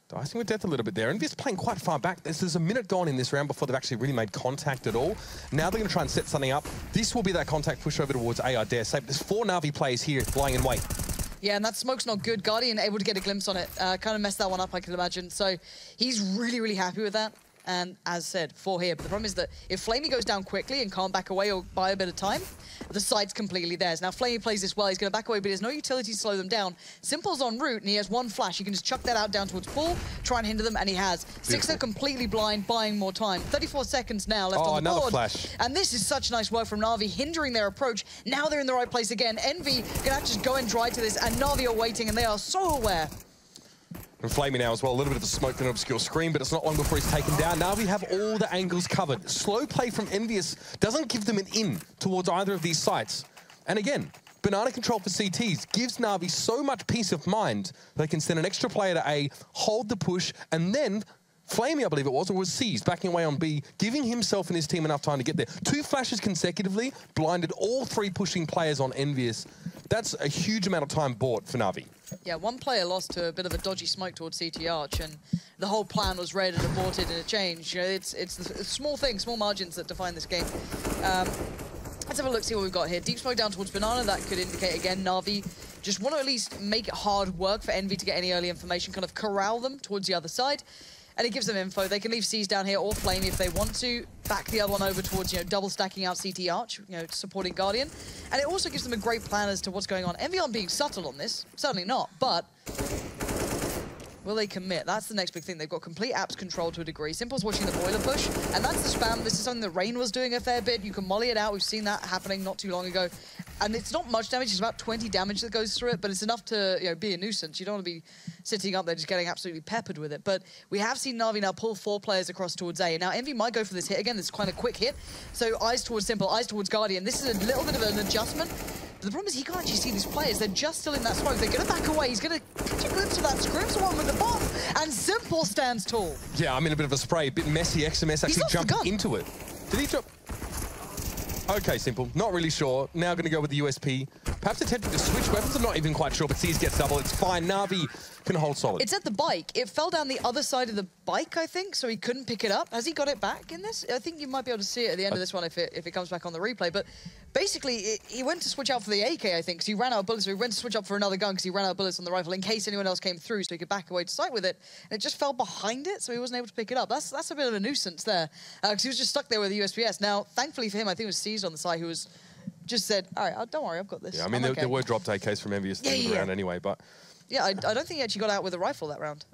dicing with death a little bit there. EnVy's playing quite far back. There's a minute gone in this round before they've actually really made contact at all. Now they're going to try and set something up. This will be that contact push over towards A, I dare say. But there's 4 NaVi players here lying in wait. Yeah, and that smoke's not good. Guardian able to get a glimpse on it. Kind of messed that one up, I can imagine. So he's really, really happy with that. And as said, 4 here. But the problem is that if Flamey goes down quickly and can't back away or buy a bit of time, the site's completely theirs. Now, Flamey plays this well. He's going to back away, but there's no utility to slow them down. Simple's en route, and he has 1 flash. He can just chuck that out down towards pool, try and hinder them, and he has. 6 are completely blind, buying more time. 34 seconds now left on the board. Flash. And this is such nice work from NaVi, hindering their approach. Now they're in the right place again. EnVy can have to just go and dry to this, and NaVi are waiting, and they are so aware. And Flamey now as well, a little bit of a smoke and obscure screen, but it's not long before he's taken down. Now we have all the angles covered. Slow play from EnVyUs doesn't give them an in towards either of these sites. And again, Banana control for CTs gives NaVi so much peace of mind they can send an extra player to A, hold the push, and then Flamey, I believe it was seized, backing away on B, giving himself and his team enough time to get there. 2 flashes consecutively, blinded all 3 pushing players on EnVyUs. That's a huge amount of time bought for NaVi. Yeah, 1 player lost to a bit of a dodgy smoke towards CT Arch, and the whole plan was read and aborted and it changed. You know, it's the small things, small margins that define this game. Let's have a look, see what we've got here. Deep smoke down towards Banana. That could indicate, again, NaVi just want to at least make it hard work for EnVy to get any early information, kind of corral them towards the other side. And it gives them info. They can leave C's down here or Flamey if they want to. Back the other one over towards, you know, double stacking out CT Arch, you know, supporting Guardian. And it also gives them a great plan as to what's going on. EnVy aren't being subtle on this. Certainly not. But will they commit? That's the next big thing. They've got complete apps control to a degree. Simple's watching the boiler push. And that's the spam. This is something that Rain was doing a fair bit. You can molly it out. We've seen that happening not too long ago. And it's not much damage. It's about 20 damage that goes through it. But it's enough to, you know, be a nuisance. You don't want to be sitting up there just getting absolutely peppered with it. But we have seen NaVi now pull 4 players across towards A. Now, EnVy might go for this hit. Again, this kind of quick hit. So eyes towards Simple, eyes towards Guardian. This is a little bit of an adjustment. But the problem is he can't actually see these players. They're just still in that smoke. They're going to back away. He's going to catch a glimpse moments for that Scrim's one with the bomb, and Simple stands tall. Yeah, I'm in a bit of a spray, a bit messy. XMS actually jumped into it. Did he drop? Okay, Simple. Not really sure. Now going to go with the USP. Perhaps attempting to switch weapons. I'm not even quite sure, but Seas gets double. It's fine. NaVi can hold solid. It's at the bike. It fell down the other side of the bike, I think, so he couldn't pick it up. Has he got it back in this? I think you might be able to see it at the end of this one if it comes back on the replay. But basically, he went to switch out for the AK, I think, because he ran out of bullets. So he went to switch up for another gun because he ran out of bullets on the rifle in case anyone else came through so he could back away to sight with it. And it just fell behind it, so he wasn't able to pick it up. That's a bit of a nuisance there because he was just stuck there with the USPS. Now, thankfully for him, I think it was Seas on the side who was just said, all right, don't worry, I've got this. Yeah, I mean, there were dropped AKs from EnVyUs around anyway, but... Yeah, I don't think he actually got out with a rifle that round.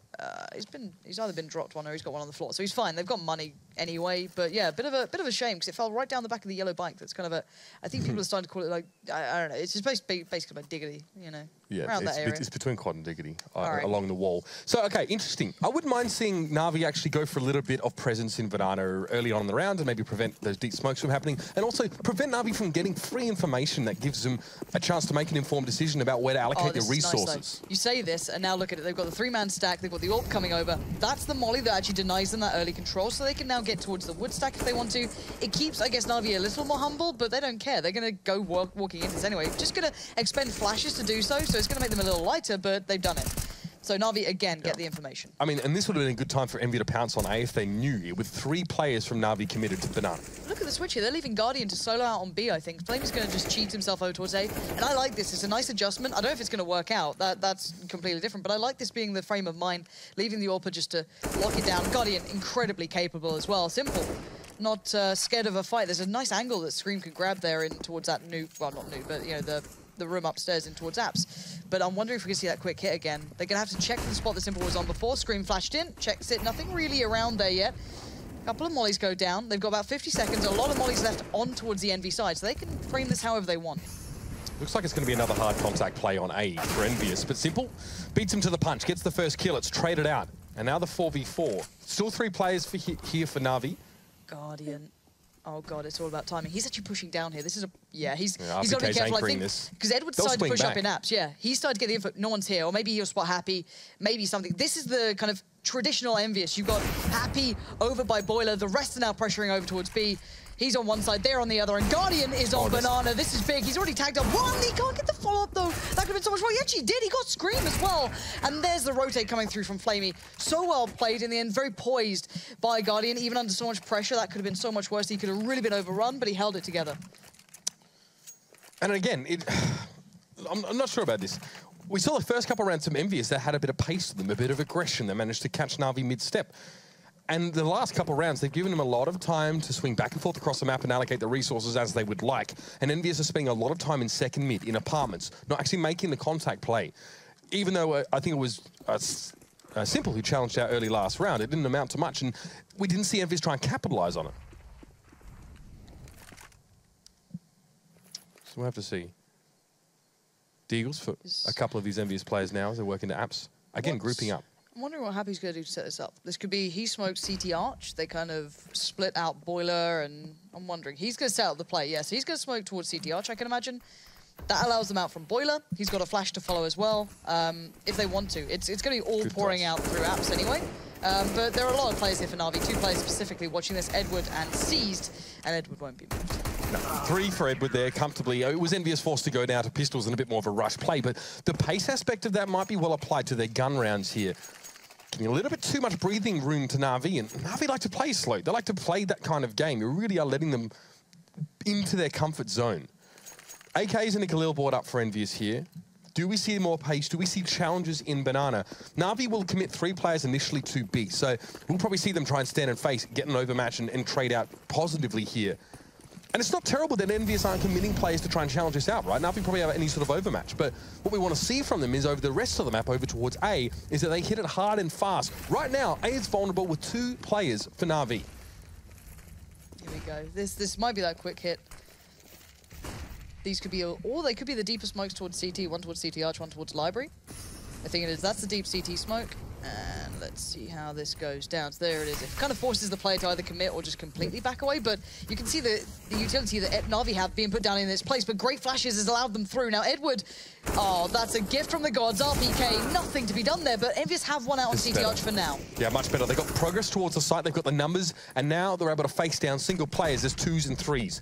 He's either been dropped one or he's got one on the floor, so he's fine. They've got money anyway, but yeah, a bit of a shame because it fell right down the back of the yellow bike. That's kind of a. I think people are starting to call it like I don't know. It's just basically about diggity, you know. Yeah, around that area. It's between Quad and Diggity Right. along the wall. So, okay, interesting. I wouldn't mind seeing NaVi actually go for a little bit of presence in Banana early on in the round and maybe prevent those deep smokes from happening and also prevent NaVi from getting free information that gives them a chance to make an informed decision about where to allocate their resources. Nice, you say this, and now look at it. They've got the three-man stack. They've got the AWP coming over. That's the molly that actually denies them that early control, so they can now get towards the wood stack if they want to. It keeps, I guess, NaVi a little more humble, but they don't care. They're going to go walking into this anyway. Just going to expend flashes to do so, so it's going to make them a little lighter, but they've done it. So NaVi, again, get the information. I mean, and this would have been a good time for Envy to pounce on A if they knew it, with 3 players from NaVi committed to Banana. Look at the switch here. They're leaving Guardian to solo out on B, I think. Flame is going to just cheat himself over towards A, and I like this. It's a nice adjustment. I don't know if it's going to work out. That's completely different, but I like this being the frame of mind, leaving the AWPer just to lock it down. Guardian, incredibly capable as well. Simple. Not scared of a fight. There's a nice angle that Scream can grab there in towards that new, well, not new, but, you know, the room upstairs in towards Apps. But I'm wondering if we can see that quick hit again. They're going to have to check the spot that Simple was on before. Scream flashed in, checks it. Nothing really around there yet. A couple of mollies go down. They've got about 50 seconds. A lot of mollies left on towards the Envy side, so they can frame this however they want. Looks like it's going to be another hard contact play on A for EnVyUs, but Simple beats him to the punch, gets the first kill. It's traded out. And now the 4v4. Still 3 players for here for NaVi. Guardian. Oh god, it's all about timing. He's actually pushing down here. This is a he's got to be careful. I think because Edward decided to push up in Apps. Yeah, he started to get the info. No one's here, or maybe he'll spot Happy. Maybe something. This is the kind of traditional EnVyUs. You've got Happy over by Boiler. The rest are now pressuring over towards B. He's on one side, they're on the other, and Guardian is on Banana. This is big. He's already tagged up one. He can't get the follow-up, though. That could have been so much more. He actually did. He got Scream as well. And there's the rotate coming through from Flamey. So well played in the end. Very poised by Guardian. Even under so much pressure, that could have been so much worse. He could have really been overrun, but he held it together. And again, I'm not sure about this. We saw the first couple rounds from EnVyUs that had a bit of pace to them, a bit of aggression. They managed to catch NaVi mid-step. And the last couple of rounds, they've given them a lot of time to swing back and forth across the map and allocate the resources as they would like. And EnVyUs are spending a lot of time in second mid, in apartments, not actually making the contact play. Even though I think it was Simple who challenged out early last round, it didn't amount to much, and we didn't see EnVyUs try and capitalize on it. So we'll have to see. Deagles for a couple of these EnVyUs players now as they work into Apps. Again, grouping up. I'm wondering what Happy's going to do to set this up. This could be he smokes CT Arch. They kind of split out Boiler, and I'm wondering. He's going to set up the play. Yes, he's going to smoke towards CT Arch, I can imagine. That allows them out from Boiler. He's got a flash to follow as well, if they want to. It's going to be all pouring out through Apps anyway. But there are a lot of players here for NaVi. 2 players specifically watching this, Edward and Seized, and Edward won't be moved. No, 3 for Edward there, comfortably. It was EnVyUs forced to go down to pistols and a bit more of a rush play, but the pace aspect of that might be well applied to their gun rounds here. Giving a little bit too much breathing room to NaVi, and NaVi like to play slow. They like to play that kind of game. You really are letting them into their comfort zone. AKs and a Khalil board up for EnVyUs here. Do we see more pace? Do we see challenges in Banana? NaVi will commit 3 players initially to B, so we'll probably see them try and stand and face, get an overmatch and trade out positively here. And it's not terrible that EnVyUs aren't committing players to try and challenge us out, right? NaVi probably have any sort of overmatch, but what we want to see from them is over the rest of the map, over towards A, is that they hit it hard and fast. Right now, A is vulnerable with 2 players for NaVi. Here we go. This might be that quick hit. These could be, or they could be the deepest smokes towards CT, one towards CT Arch, one towards Library. I think it is. That's the deep CT smoke. And let's see how this goes down. So there it is. It kind of forces the player to either commit or just completely back away, but you can see the utility that NaVi have being put down in this place, but great flashes has allowed them through. Now, Edward, oh, that's a gift from the gods. RPK, nothing to be done there, but EnVyUs have one out on CT Arch for now. Yeah, much better. They've got progress towards the site, they've got the numbers, and now they're able to face down single players as 2s and 3s.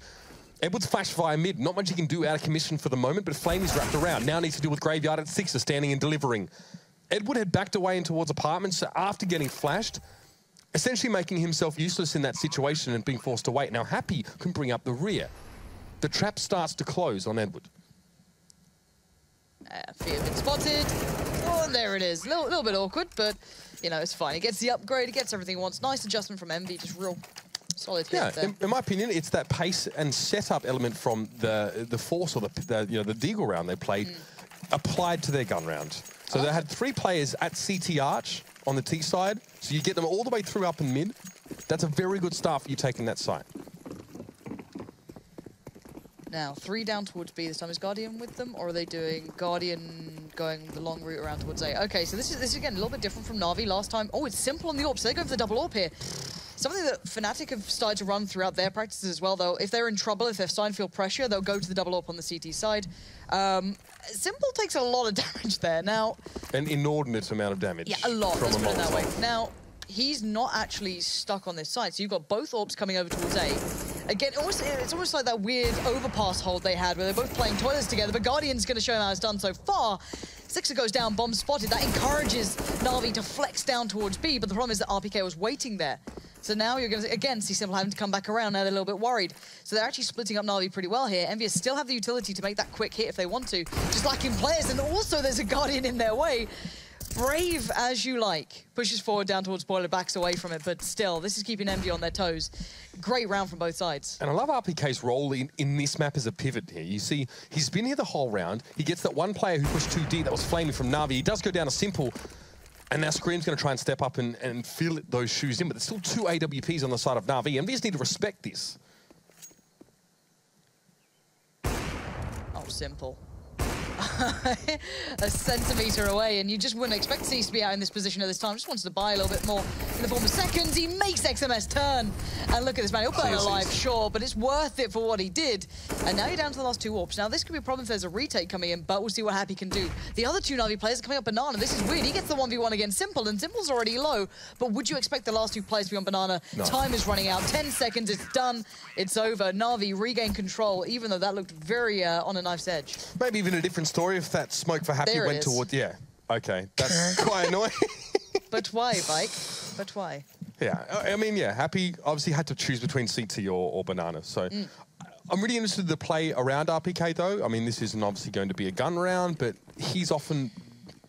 Edward's flash via mid, not much he can do out of commission for the moment, but Flame is wrapped around. Now needs to deal with Graveyard at 6, standing and delivering. Edward had backed away in towards apartments after getting flashed, essentially making himself useless in that situation and being forced to wait. Now Happy can bring up the rear. The trap starts to close on Edward. Fear been spotted. Oh, and there it is. A little bit awkward, but, you know, it's fine. He gets the upgrade, he gets everything he wants. Nice adjustment from EnVy, just real solid hit Yeah, there. in my opinion, it's that pace and setup element from the force or the deagle round they played applied to their gun round. So they had 3 players at CT Arch on the T side, so you get them all the way through up and mid. That's a very good start for you taking that site. Now, 3 down towards B this time. Is Guardian with them, or are they doing Guardian going the long route around towards A? Okay, so this is again a little bit different from NaVi last time. Oh, it's simple on the AWP, so they're going for the double AWP here. Something that Fnatic have started to run throughout their practices as well, though. If they're in trouble, if they're starting to feel pressure, they'll go to the double AWP on the CT side. Simple takes a lot of damage there. Now, An inordinate amount of damage. yeah, a lot, from let's a put it that way. Molotov. Now, he's not actually stuck on this side, so you've got both AWPs coming over towards A. Again, it's almost like that weird overpass hold they had where they're both playing toilets together, but Guardian's going to show him how it's done so far. Sixer goes down, bomb spotted. That encourages NaVi to flex down towards B, but the problem is that RPK was waiting there. So now you're going to, again, see Simple having to come back around. Now they're a little bit worried. So they're actually splitting up NaVi pretty well here. EnVyUs still have the utility to make that quick hit if they want to. Just lacking players, and also there's a Guardian in their way. Brave as you like. Pushes forward down towards Boiler, backs away from it, but still, this is keeping EnVy on their toes. Great round from both sides. And I love RPK's role in this map as a pivot here. You see, he's been here the whole round. He gets that one player who pushed 2D that was flaming from NaVi. He does go down a Simple, and now Scream's going to try and step up and fill those shoes in, but there's still 2 AWPs on the side of NaVi, and we just need to respect this. Oh, Simple. A centimetre away, and you just wouldn't expect Cease to be out in this position at this time. Just wants to buy a little bit more in the form of seconds. He makes XMS turn, and look at this man. He'll burn alive, sure, but it's worth it for what he did. And now you're down to the last 2 AWPs. Now this could be a problem if there's a retake coming in, but we'll see what Happy can do. The other 2 NaVi players are coming up Banana. This is weird. He gets the 1v1 against Simple, and Simple's already low. But would you expect the last 2 players to be on Banana? No. Time is running out. 10 seconds. It's done. It's over. NaVi regain control, even though that looked very on a knife's edge. Maybe even a different story if that smoke for Happy went toward... Yeah, okay. That's quite annoying. But why, Bike? But why? Yeah, I mean, yeah, Happy obviously had to choose between CT or Banana. So I'm really interested in the play around RPK, though. I mean, this isn't obviously going to be a gun round, but he's often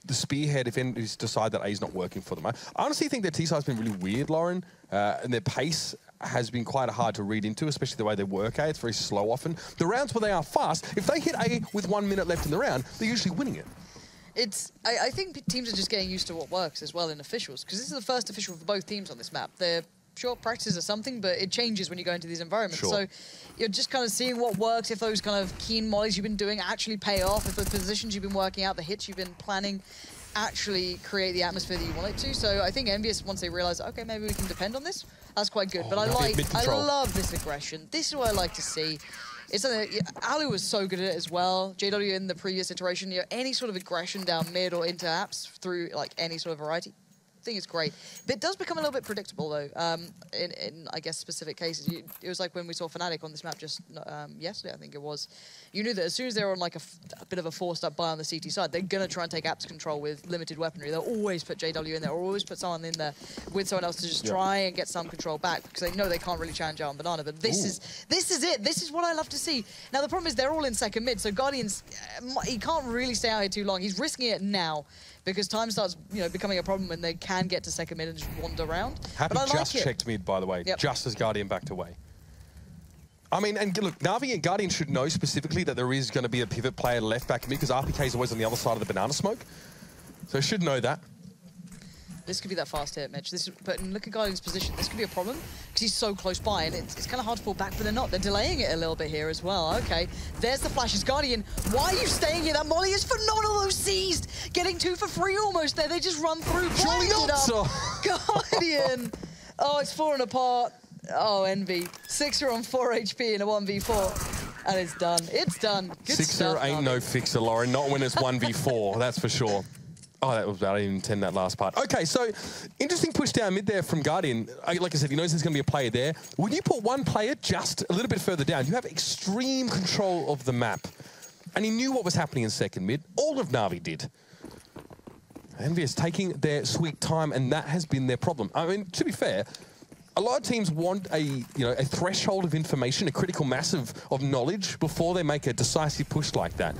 the spearhead if EnVyUs decide that A is not working for them. I honestly think their T-side's been really weird, Lauren, and their pace has been quite hard to read into, especially the way they work A. It's very slow often. The rounds where they are fast, if they hit A with 1 minute left in the round, they're usually winning it. I think teams are just getting used to what works as well in officials, because this is the first official for both teams on this map. They're short practices or something, but it changes when you go into these environments. Sure. So you're just kind of seeing what works, if those kind of keen mollies you've been doing actually pay off, if the positions you've been working out, the hits you've been planning actually create the atmosphere that you want it to. So I think EnVyUs, once they realize, okay, maybe we can depend on this, that's quite good. But I love this aggression. This is what I like to see. It's something Alu was so good at it as well. JW in the previous iteration, any sort of aggression down mid or into apps through like any sort of variety, I think it's great. It does become a little bit predictable though. In I guess specific cases, it was like when we saw Fnatic on this map just yesterday, I think it was. You knew that as soon as they were on like a bit of a forced up buy on the CT side, they're gonna try and take apps control with limited weaponry. They'll always put JW in there, or always put someone in there with someone else to just try and get some control back, because they know they can't really challenge out on Banana. But this is it. This is what I love to see. Now the problem is they're all in second mid, so Guardians, he can't really stay out here too long. He's risking it now, because time starts, becoming a problem when they can get to second mid and just wander around. Happy just checked mid, by the way, just as Guardian backed away. I mean, and look, NaVi and Guardian should know specifically that there is going to be a pivot player left back mid, because RPK is always on the other side of the Banana smoke. So should know that. This could be that fast hit, Mitch. But look at Guardian's position. This could be a problem because he's so close by, and it's kind of hard to pull back, but they're not. They're delaying it a little bit here as well. Okay, there's the flashes. Guardian, why are you staying here? That molly is phenomenal. Those seized. Getting 2 for free almost there. They just run through. Surely not, so. Guardian. Oh, it's falling apart. Oh, Envy. Sixer on 4 HP in a 1v4. And it's done. It's done. Good Sixer stuff, ain't no fixer, Lauren. Not when it's 1v4, that's for sure. Oh, that was bad. I didn't intend that last part. Okay, so interesting push down mid there from Guardian. Like I said, he knows there's going to be a player there. When you put one player just a little bit further down, you have extreme control of the map. And he knew what was happening in second mid. All of NaVi did. EnVyUs taking their sweet time, and that has been their problem. I mean, to be fair, a lot of teams want a threshold of information, a critical mass of knowledge before they make a decisive push like that.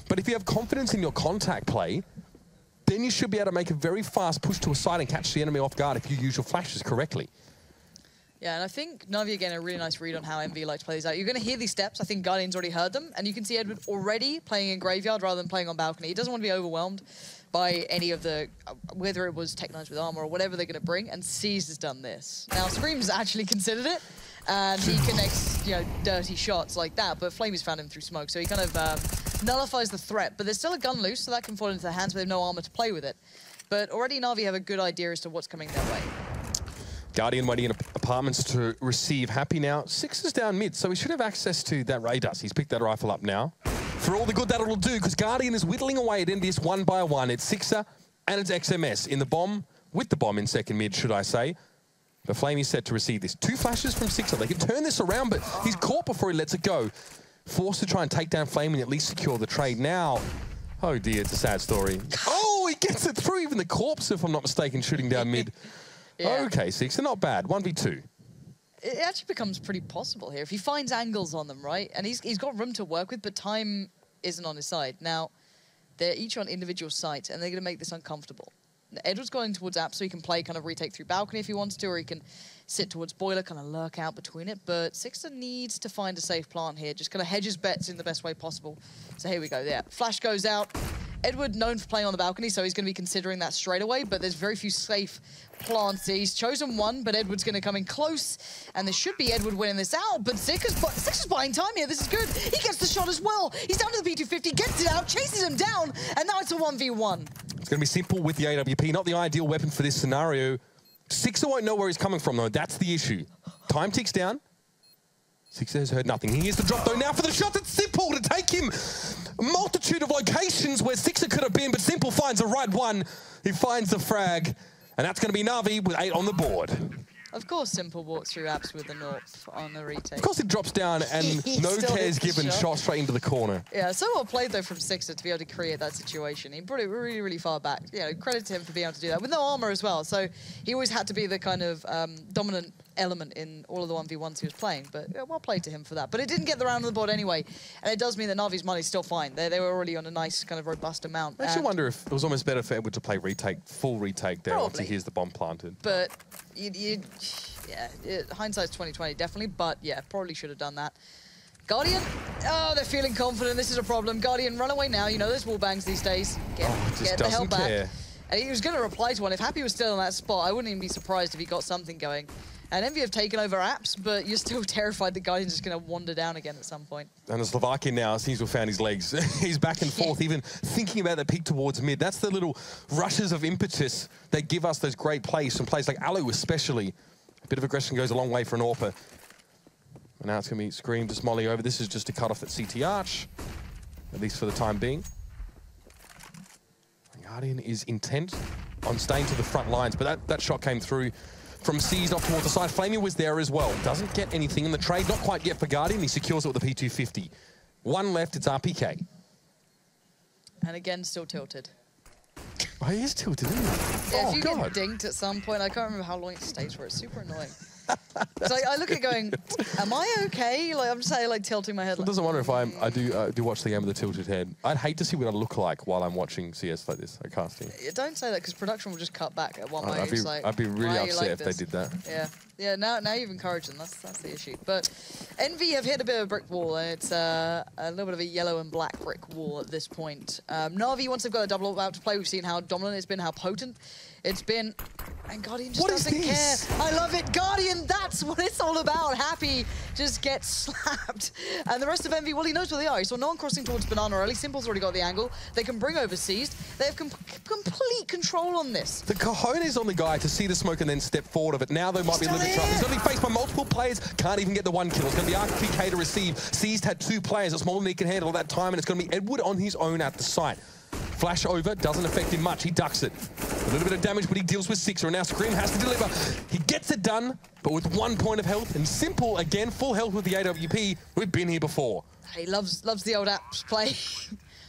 But if you have confidence in your contact play, then you should be able to make a very fast push to a side and catch the enemy off guard if you use your flashes correctly. Yeah, and I think NaVi again a really nice read on how EnVy like to play these out. You're going to hear these steps. I think Guardian's already heard them, and you can see Edward already playing in Graveyard rather than playing on Balcony. He doesn't want to be overwhelmed by any of the, whether it was Tech9s with armor or whatever they're going to bring, and C's has done this. Now, Scream's actually considered it, and he connects, dirty shots like that, but Flamey's found him through smoke, so he kind of nullifies the threat. But there's still a gun loose, so that can fall into their hands, but they have no armor to play with it. But already NaVi have a good idea as to what's coming their way. Guardian waiting in apartments to receive. Happy now. Sixer's down mid, so he should have access to that radar. He's picked that rifle up now. For all the good that it'll do, because Guardian is whittling away at EnVyUs one by one. It's Sixer and it's XMS in the bomb, with the bomb in second mid, should I say. But Flamey's set to receive this. 2 flashes from Sixer. They can turn this around, but he's caught before he lets it go. Forced to try and take down Flamey and at least secure the trade. Now, oh dear, it's a sad story. Oh, he gets it through even the corpse, if I'm not mistaken, shooting down mid. Yeah. Okay, Sixer, not bad. 1v2. It actually becomes pretty possible here if he finds angles on them, right? And he's got room to work with, but time isn't on his side. Now, they're each on individual sites, and they're going to make this uncomfortable. Edward's going towards App, so he can play kind of retake through Balcony if he wants to, or he can sit towards Boiler, kind of lurk out between it. But Sixer needs to find a safe plant here, just kind of hedge his bets in the best way possible. So here we go, yeah. Flash goes out. Edward, known for playing on the Balcony, so he's going to be considering that straight away, but there's very few safe plants. He's chosen one, but Edward's going to come in close, and there should be Edward winning this out, but Sixer's buying time here. This is good. He gets the shot as well. He's down to the P250, gets it out, chases him down, and now it's a 1v1. It's going to be simple with the AWP, not the ideal weapon for this scenario. Sixer won't know where he's coming from, though. That's the issue. Time ticks down. Sixer has heard nothing. He hears the drop, though, now for the shot. It's Simple to take him a multitude of locations where Sixer could have been, but Simple finds the right one. He finds the frag, and that's going to be NaVi with 8 on the board. Of course, Simple walks through apps with the North on the retake. Of course, it drops down and no care is given, shot straight into the corner. Yeah, so well played, though, from Sixer to be able to create that situation. He brought it really, really far back. Credit to him for being able to do that, with no armor as well. So he always had to be the kind of dominant element in all of the 1v1s he was playing. But well played to him for that. But it didn't get the round on the board anyway. And it does mean that NaVi's money's still fine. They were already on a nice, kind of robust amount. I actually wonder if it was almost better for Edward to play retake, full retake there once he hears the bomb planted. But hindsight's 20/20, definitely. But yeah, probably should have done that. Guardian, oh, they're feeling confident. This is a problem. Guardian, run away now. There's wall bangs these days. Get the hell back. And he was going to reply to one. If Happy was still in that spot, I wouldn't even be surprised if he got something going. And EnVy have taken over apps, but you're still terrified that Guardian's just going to wander down again at some point. And the Slovakian now seems to have found his legs. He's back and forth, even thinking about the peak towards mid. That's the little rushes of impetus that give us those great plays, from plays like Alu especially. A bit of aggression goes a long way for an AWPer. And now it's going to be Scream to Smolly over. This is just to cut off that CT arch, at least for the time being. Guardian is intent on staying to the front lines, but that shot came through from seized off towards the side. Flamey was there as well. Doesn't get anything in the trade, not quite yet for Guardian. He secures it with the P250. One left, it's RPK. And again, still tilted. Oh, he is tilted, isn't he? Yeah, if you get dinked at some point, I can't remember how long it stays for. It's super annoying. So I look at it going, am I okay? Like, I'm just like tilting my head. It doesn't wonder if I do watch the game with the tilted head. I'd hate to see what I look like while I'm watching CS like this at casting. Don't say that, because production will just cut back at one way. I'd be really upset if they did that. Yeah. Yeah, now you've encouraged them. That's the issue. But EnVy have hit a bit of a brick wall, and it's a little bit of a yellow and black brick wall at this point. NaVi, once they've got a double out to play, we've seen how dominant it's been, how potent it's been. And Guardian just doesn't care. I love it. Guardian, that's what it's all about. Happy just gets slapped. And the rest of EnVy, well, he knows where they are. He saw no one crossing towards Banana early. Simple's already got the angle. They can bring over Seized. They have complete control on this. The cojones on the guy to see the smoke and then step forward of it. Now there might be a little bit of trouble. He's going to be faced by multiple players. Can't even get the one kill. It's going to be RPK to receive. Seized had 2 players. It's more than he can handle at that time, and it's going to be Edward on his own at the site. Flash over, doesn't affect him much. He ducks it. A little bit of damage, but he deals with 6. And now Scream has to deliver. He gets it done, but with 1 point of health. And Simple, again, full health with the AWP. We've been here before. He loves the old apps play.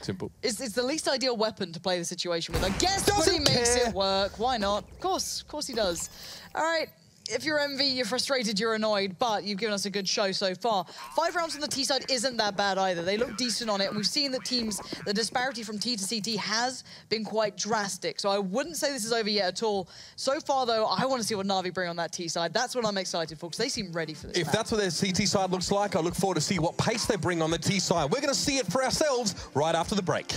Simple. It's the least ideal weapon to play the situation with, I guess, but he makes it work. Why not? Of course he does. All right. If you're EnVy, you're frustrated, you're annoyed, but you've given us a good show so far. 5 rounds on the T side isn't that bad either. They look decent on it, and we've seen that the disparity from T to CT has been quite drastic. So I wouldn't say this is over yet at all. So far, though, I want to see what NaVi bring on that T side. That's what I'm excited for, because they seem ready for this. If that's what their CT side looks like, I look forward to see what pace they bring on the T side. We're going to see it for ourselves right after the break.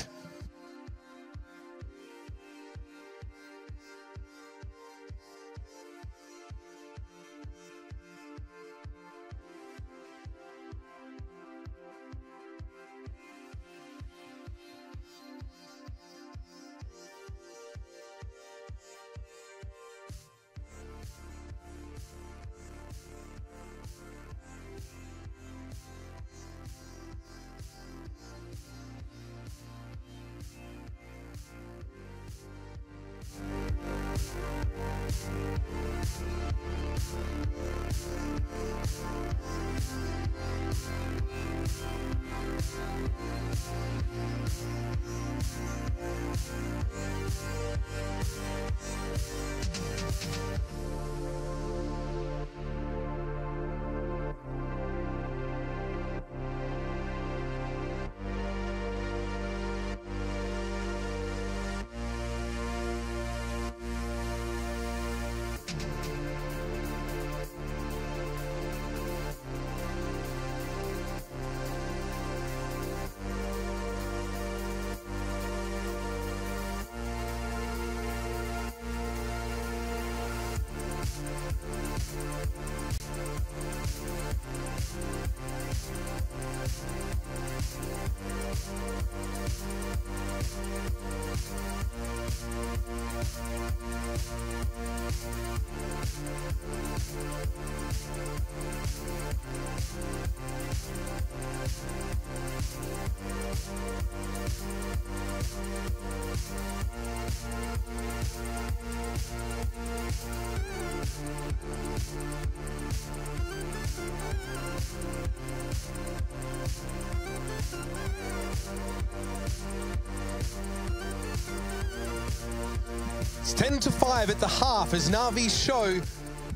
It's 10-5 at the half as NaVi show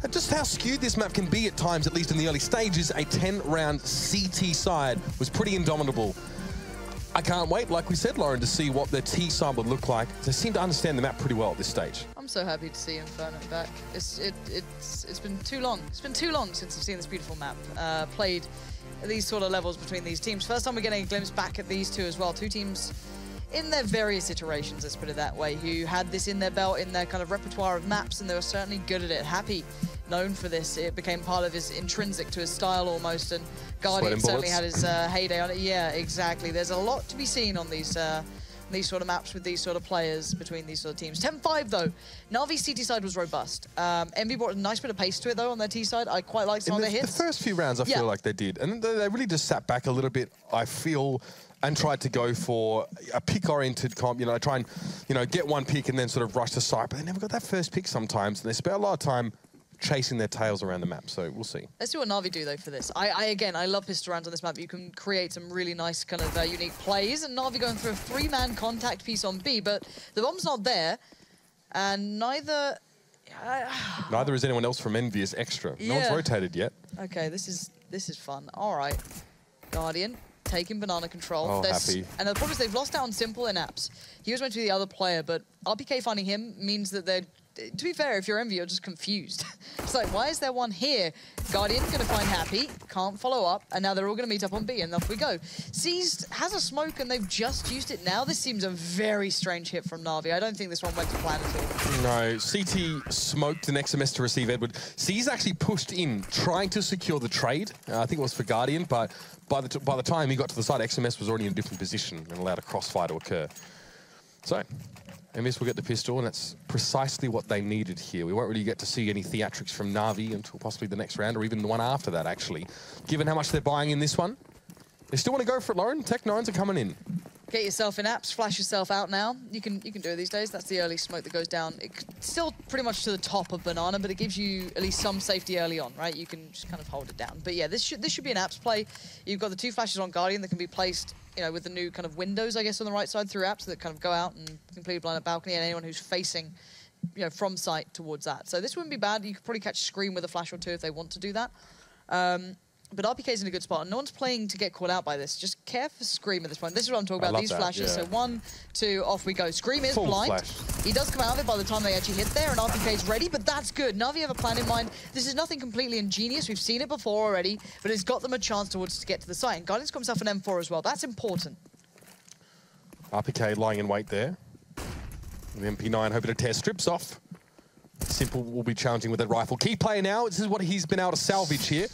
just how skewed this map can be at times, at least in the early stages. A 10-round CT side was pretty indomitable. I can't wait, like we said, Lauren, to see what their T side would look like. They seem to understand the map pretty well at this stage. I'm so happy to see Inferno back. It's been too long. It's been too long since I've seen this beautiful map played at these sort of levels between these teams. First time we're getting a glimpse back at these two as well. Two teams in their various iterations, let's put it that way, who had this in their belt, in their kind of repertoire of maps, and they were certainly good at it. Happy, known for this. It became part of his intrinsic to his style almost, and Guardian certainly had his heyday on it. Yeah, exactly. There's a lot to be seen on these sort of maps with these sort of players between these sort of teams. 10-5 though. NaVi's CT side was robust. EnVy brought a nice bit of pace to it though on their T side. I quite liked some of their hits. The first few rounds I feel like they did. And they really just sat back a little bit, I feel, and tried to go for a pick-oriented comp, try and, get one pick and then sort of rush the site. But they never got that first pick sometimes. And they spent a lot of time chasing their tails around the map, so we'll see. Let's see what NaVi do, though, for this. Again, I love pistol rounds on this map. You can create some really nice kind of unique plays, and NaVi going for a 3-man contact piece on B, but the bomb's not there, and neither is anyone else from EnVyUs extra. Yeah. No one's rotated yet. Okay, this is fun. All right. Guardian taking banana control. Oh, happy. And the problem is they've lost out on Simple and Apps. He was meant to be the other player, but RPK finding him means that they're to be fair, if you're EnVy, you're just confused. It's like, why is there one here? Guardian going to find Happy, can't follow up, and now they're all going to meet up on B, and off we go. Seized has a smoke, and they've just used it now. This seems a very strange hit from NaVi. I don't think this one went to plan at all. No, CT smoked an XMS to receive Edward. Seized actually pushed in, trying to secure the trade. I think it was for Guardian, but by the time he got to the side, XMS was already in a different position and allowed a crossfire to occur. So, EnVyUs will get the pistol, and that's precisely what they needed here. We won't really get to see any theatrics from NaVi until possibly the next round, or even the one after that, actually. Given how much they're buying in this one, they still want to go for it, Lauren. Tech9s are coming in. Get yourself in apps, flash yourself out now. You can do it these days. That's the early smoke that goes down. It's still pretty much to the top of Banana, but it gives you at least some safety early on, right? You can just kind of hold it down. But yeah, this should be an apps play. You've got the 2 flashes on Guardian that can be placed, you know, with the new kind of windows, I guess, on the right side through apps that kind of go out and completely blind at balcony, and anyone who's facing, you know, from sight towards that. So this wouldn't be bad. You could probably catch Scream with a flash or 2 if they want to do that. But RPK's in a good spot, and no one's playing to get caught out by this. Just care for Scream at this point. This is what I'm talking about, these flashes. Yeah. So 1, 2, off we go. Scream is Full blind. flash. He does come out of it by the time they actually hit there, and RPK's ready, but that's good. NaVi have a plan in mind. This is nothing completely ingenious. We've seen it before already, but it's got them a chance to get to the site. And Guardian's got himself an M4 as well. That's important. RPK lying in wait there. The MP9 hoping to tear strips off. Simple will be challenging with that rifle. Key player now, this is what he's been able to salvage here.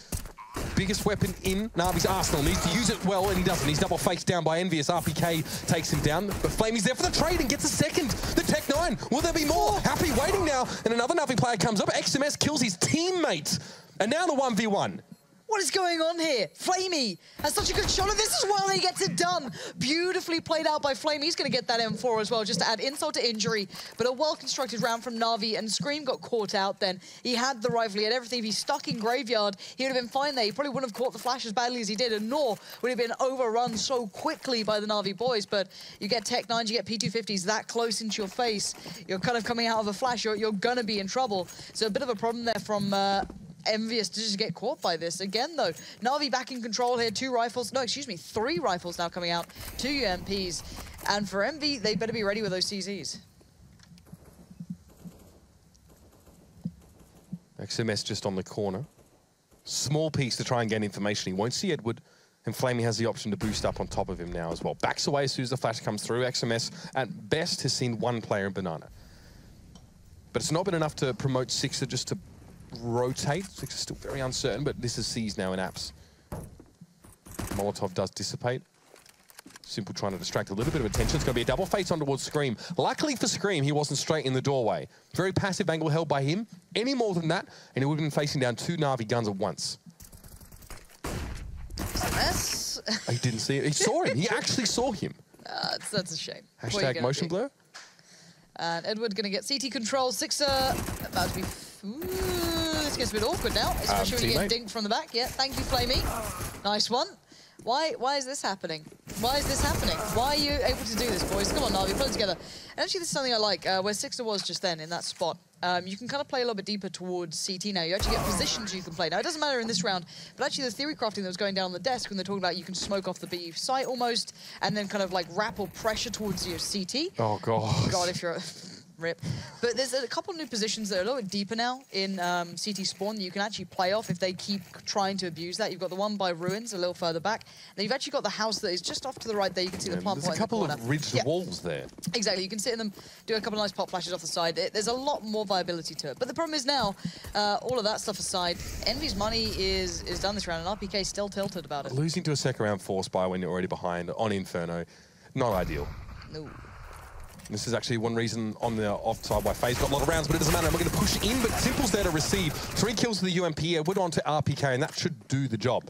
Biggest weapon in NaVi's arsenal. Needs to use it well, and he doesn't. He's double faced down by EnVyUs. RPK takes him down, but Flamey's there for the trade and gets a second. The Tech9, will there be more? Happy waiting now, and another NaVi player comes up. XMS kills his teammate, and now the 1v1. What is going on here? Flamey has such a good shot, and this is where he gets it done. Beautifully played out by Flamey. He's going to get that M4 as well, just to add insult to injury. But a well-constructed round from NaVi, and Scream got caught out then. He had the rifle, he had everything. If he's stuck in Graveyard, he would have been fine there. He probably wouldn't have caught the flash as badly as he did, and nor would he have been overrun so quickly by the NaVi boys. But you get Tech9s, you get P250s that close into your face. You're kind of coming out of a flash. You're going to be in trouble. So a bit of a problem there from EnVyUs to just get caught by this. Again, though, NaVi back in control here. 3 rifles now coming out. 2 UMPs. And for EnVy, they better be ready with those CZs. XMS just on the corner. Small piece to try and gain information. He won't see Edward, and Flamey has the option to boost up on top of him now as well. Backs away as soon as the flash comes through. XMS, at best, has seen 1 player in Banana. But it's not been enough to promote Sixer just to rotate. Six is still very uncertain, but this is seized now in apps. Molotov does dissipate. Simple trying to distract a little bit of attention. It's going to be a double face on towards Scream. Luckily for Scream, he wasn't straight in the doorway. Very passive angle held by him. Any more than that, and he would have been facing down 2 NaVi guns at once. Mess. He didn't see it. He saw him. He actually saw him. That's a shame. Hashtag motion blur. And Edward going to get CT control. Sixer about to be... Ooh, this gets a bit awkward now, especially when you get dinked from the back. Yeah, thank you, Flamey. Nice one. Why is this happening? Why is this happening? Why are you able to do this, boys? Come on, NaVi, put it together. And actually, this is something I like, where Sixer was just then in that spot. You can kind of play a little bit deeper towards CT now. You actually get positions you can play. Now, it doesn't matter in this round, but actually the theory crafting that was going down on the desk when they're talking about you can smoke off the B site almost, and then kind of like wrap or pressure towards your CT. Oh, God. God, if you're... Rip. But there's a couple of new positions that are a little bit deeper now in CT spawn that you can actually play off if they keep trying to abuse that. You've got the one by Ruins a little further back. Then you've actually got the house that is just off to the right there. You can see the plant point in the corner. There's a couple of ridged walls there. Exactly. You can sit in them, do a couple of nice pop flashes off the side. There's a lot more viability to it. But the problem is now, all of that stuff aside, EnVy's money is done this round, and RPK still tilted about it. Losing to a second round force buy when you're already behind on Inferno, not ideal. No. This is actually one reason on the offside why FaZe got a lot of rounds, but it doesn't matter. We're going to push in, but Simple's there to receive. 3 kills with the UMP. Edward onto RPK, and that should do the job.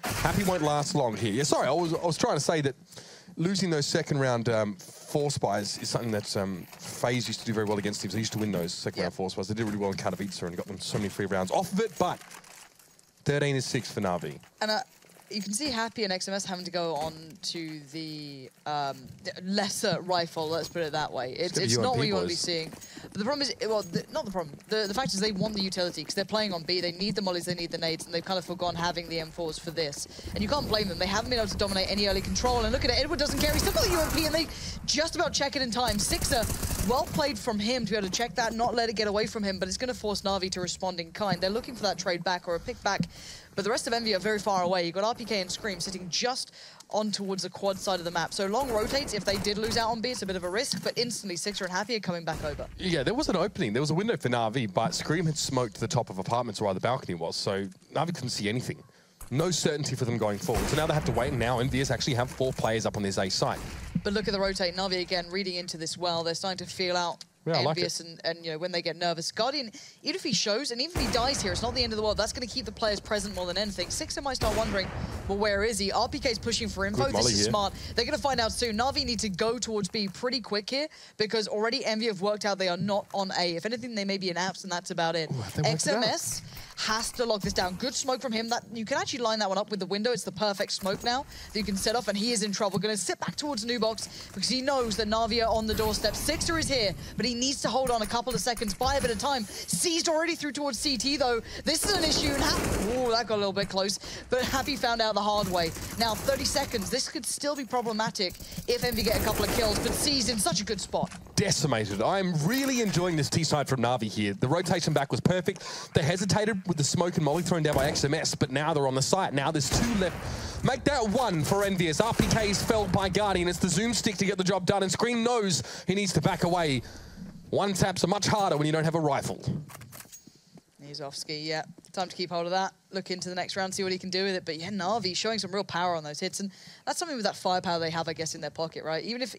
Happy won't last long here. Yeah, sorry, I was trying to say that losing those second round force buys is something that FaZe used to do very well against teams. They used to win those second round force buys. They did really well in Katowice and got them so many free rounds off of it, but 13 is 6 for NaVi. And you can see Happy and XMS having to go on to the lesser rifle, let's put it that way. It's not what you want to be seeing. But the problem is, well, not the problem. The fact is they want the utility because they're playing on B. They need the mollies, they need the nades, and they've kind of forgone having the M4s for this. And you can't blame them. They haven't been able to dominate any early control. And look at it, Edward doesn't care. He's still got the UMP, and they just about check it in time. Sixer, well played from him to be able to check that, not let it get away from him, but it's going to force NaVi to respond in kind. They're looking for that trade back or a pick back. But the rest of EnVy are very far away. You've got RPK and Scream sitting just on towards the quad side of the map. So long rotates. If they did lose out on B, it's a bit of a risk, but instantly Sixer and Happy are coming back over. Yeah, there was an opening. There was a window for NaVi, but Scream had smoked the top of apartments where the balcony was, so NaVi couldn't see anything. No certainty for them going forward. So now they have to wait, and now EnVyUs actually have 4 players up on this A site. But look at the rotate. NaVi again reading into this well. They're starting to feel out EnVyUs, and you know, when they get nervous. Guardian, even if he shows, and even if he dies here, it's not the end of the world. That's going to keep the players present more than anything. Sixer might start wondering, well, where is he? RPK's pushing for info. This is smart. They're going to find out soon. NaVi need to go towards B pretty quick here, because already EnVy have worked out they are not on A. If anything, they may be in apps, and that's about it. Ooh, XMS has to lock this down. Good smoke from him. That you can actually line that one up with the window. It's the perfect smoke now that you can set off, and he is in trouble. Going to sit back towards New Box because he knows that NaVi are on the doorstep. Sixer is here, but he needs to hold on a couple of seconds, buy a bit of time. Seized already through towards CT, though. This is an issue, and ooh, that got a little bit close, but Happy found out the hard way. Now, 30 seconds. This could still be problematic if EnVy get a couple of kills, but Seized in such a good spot. Decimated. I'm really enjoying this T-side from NaVi here. The rotation back was perfect. They hesitated with the smoke and molly thrown down by XMS, but now they're on the site. Now there's 2 left. Make that 1 for EnVyUs. RPK is felled by Guardian. It's the zoom stick to get the job done, and Scream knows he needs to back away. One taps are much harder when you don't have a rifle. He's off ski, yeah. Time to keep hold of that. Look into the next round, see what he can do with it. But yeah, NaVi showing some real power on those hits, and that's something with that firepower they have, I guess, in their pocket, right? Even if,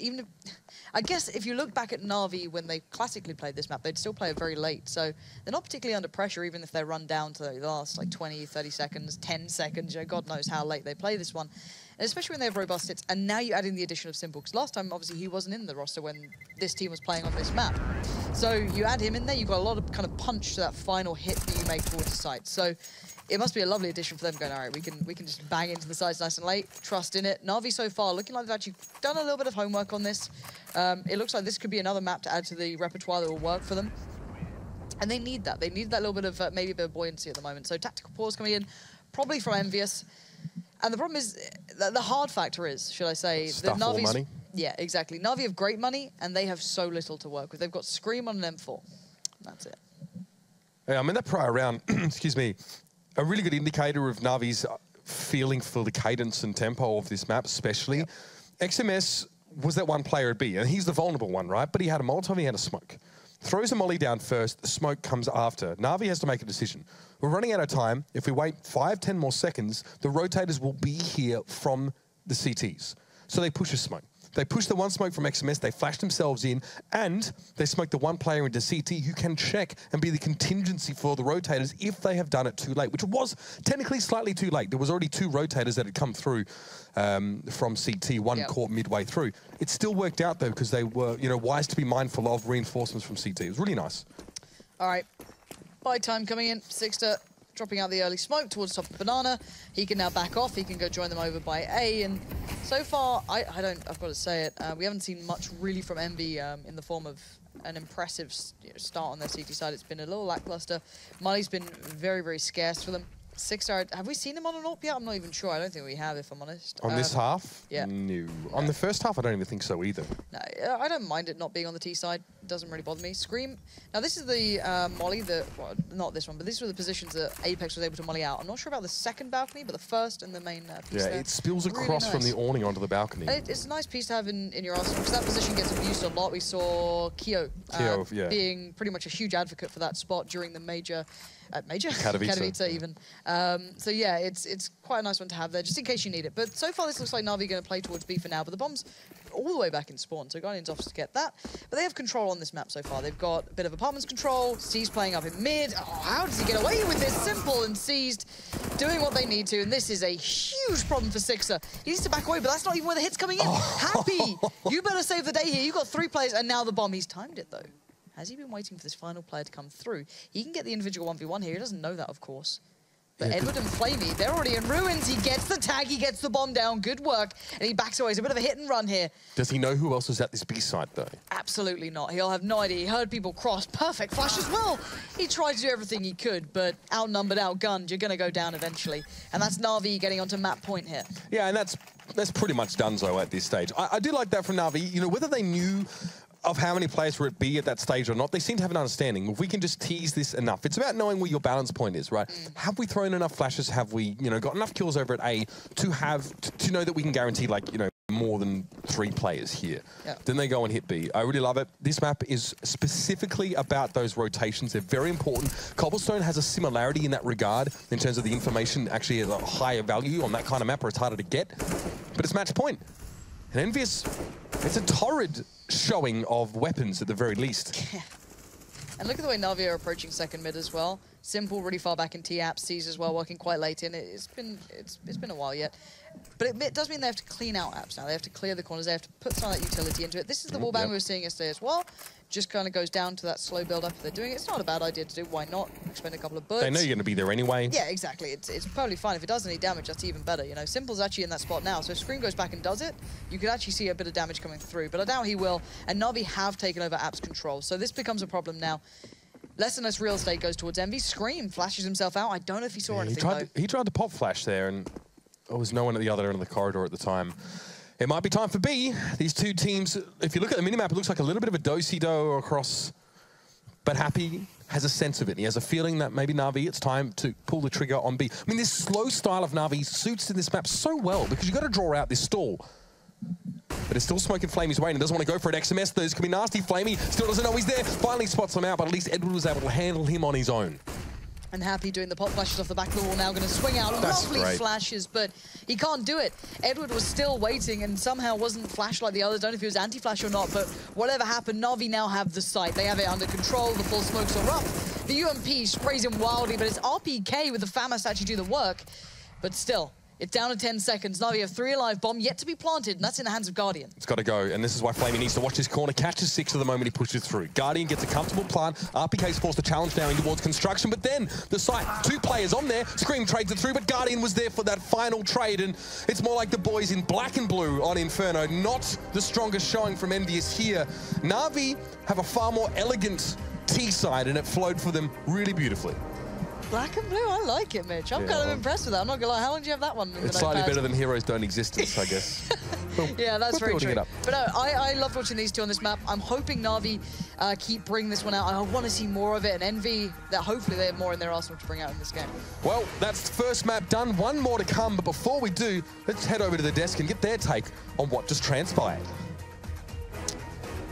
I guess if you look back at NaVi when they classically played this map, they'd still play it very late. So they're not particularly under pressure, even if they run down to the last like 20, 30 seconds, 10 seconds. You know, God knows how late they play this one. And especially when they have robust hits, and now you add in the addition of Simple, because last time, obviously, he wasn't in the roster when this team was playing on this map. So you add him in there, you've got a lot of kind of punch to that final hit that you make towards the site. So it must be a lovely addition for them going, all right, we can just bang into the sides nice and late, trust in it. NaVi so far looking like they've actually done a little bit of homework on this. It looks like this could be another map to add to the repertoire that will work for them. And they need that. They need that little bit of, maybe a bit of buoyancy at the moment. So tactical pause coming in, probably from EnVyUs. And the problem is, the hard factor is, should I say, that NaVi's money. Yeah, exactly. NaVi have great money, and they have so little to work with. They've got Scream on an M4. That's it. Yeah, I mean, that prior round, excuse me, a really good indicator of NaVi's feeling for the cadence and tempo of this map, especially. Yep. XMS was that one player at B, and he's the vulnerable one, right? But he had a Molotov, he had a smoke. Throws a molly down first, the smoke comes after. NaVi has to make a decision. We're running out of time. If we wait 5, 10 more seconds, the rotators will be here from the CTs. So they push a smoke. They push the one smoke from XMS, they flash themselves in, and they smoke the one player into CT who can check and be the contingency for the rotators if they have done it too late, which was technically slightly too late. There was already 2 rotators that had come through from CT, one caught midway through. It still worked out, though, because they were, you know, wise to be mindful of reinforcements from CT. It was really nice. All right. Buy time coming in. Sixter dropping out the early smoke towards top of Banana. He can now back off. He can go join them over by A. And so far, I've got to say it, we haven't seen much really from EnVy in the form of an impressive start on their CT side. It's been a little lackluster. Money's been very, very scarce for them. Sixter, have we seen him on an AWP yet? I'm not even sure. I don't think we have, if I'm honest. On this half? Yeah. No. On the first half, I don't even think so either. No, I don't mind it not being on the T side. It doesn't really bother me. Scream. Now, this is the molly that, well, not this one, but these were the positions that Apex was able to molly out. I'm not sure about the second balcony, but the first and the main piece there. It spills across from the awning onto the balcony. It's a nice piece to have in your arsenal, because that position gets abused a lot. We saw Kyo being pretty much a huge advocate for that spot during the major Katowice even. So yeah, it's quite a nice one to have there, just in case you need it. But so far, this looks like NaVi going to play towards B for now. But the bomb's all the way back in spawn, so Guardian's off to get that. But they have control on this map so far. They've got a bit of apartments control. C's playing up in mid. Oh, how does he get away with this? Simple and Seized doing what they need to. And this is a huge problem for Sixer. He needs to back away, but that's not even where the hit's coming in. Happy! You better save the day here. You've got 3 players, and now the bomb. He's timed it, though. Has he been waiting for this final player to come through? He can get the individual 1v1 here. He doesn't know that, of course. But Yeah, Edward and Flamey, they're already in ruins. He gets the tag, he gets the bomb down. Good work. And he backs away. It's a bit of a hit and run here. Does he know who else is at this B site, though? Absolutely not. He'll have no idea. He heard people cross. Perfect flash as well. He tried to do everything he could, but outnumbered, outgunned. You're going to go down eventually. And that's NaVi getting onto map point here. Yeah, and that's pretty much donezo at this stage. I do like that from NaVi. You know, whether they knew of how many players were at B at that stage or not, they seem to have an understanding. If we can just tease this enough, it's about knowing where your balance point is, right? Have we thrown enough flashes? Have we, you know, got enough kills over at A to know that we can guarantee, like, you know, more than 3 players here? Yeah. Then they go and hit B. I really love it. This map is specifically about those rotations. They're very important. Cobblestone has a similarity in that regard in terms of the information actually has a higher value on that kind of map where it's harder to get. But it's match point. And EnVyUs, it's a torrid showing of weapons at the very least. Yeah. And look at the way NaVi are approaching second mid as well. Simple, really far back in T-Apps, Seas as well, working quite late in. It's been a while yet. But it does mean they have to clean out apps now. They have to clear the corners. They have to put some of that utility into it. This is the wallbang we were seeing yesterday as well. Just kind of goes down to that slow build-up if they're doing it. It's not a bad idea to do. Why not? Spend a couple of bullets. They know you're going to be there anyway. Yeah, exactly. It's probably fine. If it does any damage, that's even better. You know, Simple's actually in that spot now. So if Scream goes back and does it, you could actually see a bit of damage coming through. But I doubt he will. And NaVi have taken over apps control. So this becomes a problem now. Less and less real estate goes towards Envy. Scream flashes himself out. I don't know if he saw anything, he tried to pop flash there, and there was no one at the other end of the corridor at the time. It might be time for B. These two teams, if you look at the minimap, it looks like a little bit of a do-si-do across. But Happy has a sense of it. He has a feeling that maybe NaVi, it's time to pull the trigger on B. I mean, this slow style of NaVi suits in this map so well because you've got to draw out this stall. But it's still smoking Flamey's way and doesn't want to go for an XMS. Those can be nasty. Flamey still doesn't know he's there. Finally spots him out, but at least Edward was able to handle him on his own. And Happy doing the pop flashes off the back of the wall now, going to swing out. Lovely flashes, but he can't do it. Edward was still waiting and somehow wasn't flashed like the others. Don't know if he was anti-flash or not, but whatever happened, NaVi now have the site. They have it under control. The full smokes are up. The UMP sprays him wildly, but it's RPK with the FAMAS to actually do the work. But still, it's down to 10 seconds. NaVi have 3 alive, bomb yet to be planted, and that's in the hands of Guardian. It's got to go, and this is why Flamey needs to watch his corner, catches 6 of the moment he pushes through. Guardian gets a comfortable plant. RPK's forced to challenge now in towards construction, but then the site, 2 players on there. Scream trades it through, but Guardian was there for that final trade, and it's more like the boys in black and blue on Inferno. Not the strongest showing from EnVyUs here. NaVi have a far more elegant T side, and it flowed for them really beautifully. Black and blue, I like it, Mitch. I'm kind of impressed with that. I'm not gonna lie. How long do you have that one? It's slightly better than Heroes Don't Exist, I guess. Yeah, that's very true. But no, I love watching these two on this map. I'm hoping NaVi keep bringing this one out. I want to see more of it, and Envy, that hopefully they have more in their arsenal to bring out in this game. Well, that's the first map done. One more to come, but before we do, let's head over to the desk and get their take on what just transpired.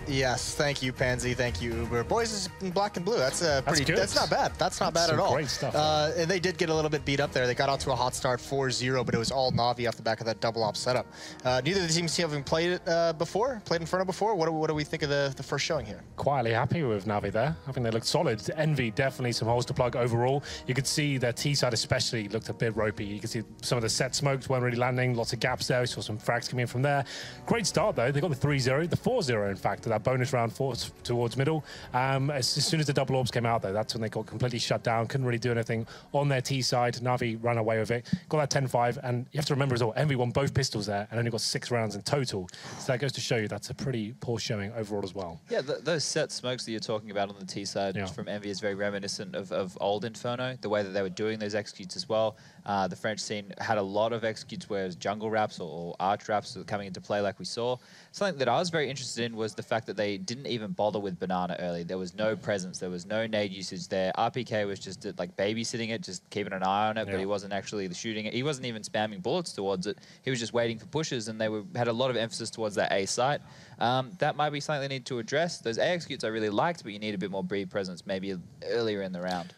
Yes, thank you, Pansy. Thank you, Uber. Boys in black and blue. That's pretty. Good. That's not bad. That's not bad at all. Great stuff. And they did get a little bit beat up there. They got out to a hot start 4-0, but it was all NaVi off the back of that double op setup. Neither of the teams having played it before, played Inferno before. What do we think of the first showing here? Quietly happy with NaVi there. I think they looked solid. Envy, definitely some holes to plug overall. You could see their T side especially looked a bit ropey. You could see some of the set smokes weren't really landing. Lots of gaps there. We saw some frags coming in from there. Great start though. They got the 3-0, the 4-0 in fact, that bonus round towards middle. As soon as the double orbs came out though, that's when they got completely shut down. Couldn't really do anything on their T side. NaVi ran away with it. Got that 10-5, and you have to remember as well, Envy won both pistols there and only got 6 rounds in total. So that goes to show you that's a pretty poor showing overall as well. Yeah, those set smokes that you're talking about on the T side from Envy is very reminiscent of old Inferno, the way that they were doing those executes as well. The French scene had a lot of executes where it was jungle wraps or arch wraps coming into play like we saw. Something that I was very interested in was the fact that they didn't even bother with Banana early. There was no presence. There was no nade usage there. RPK was just like babysitting it, just keeping an eye on it, but he wasn't actually shooting it. He wasn't even spamming bullets towards it. He was just waiting for pushes, and they had a lot of emphasis towards that A site. That might be something they need to address. Those A executes I really liked, but you need a bit more B presence maybe earlier in the round.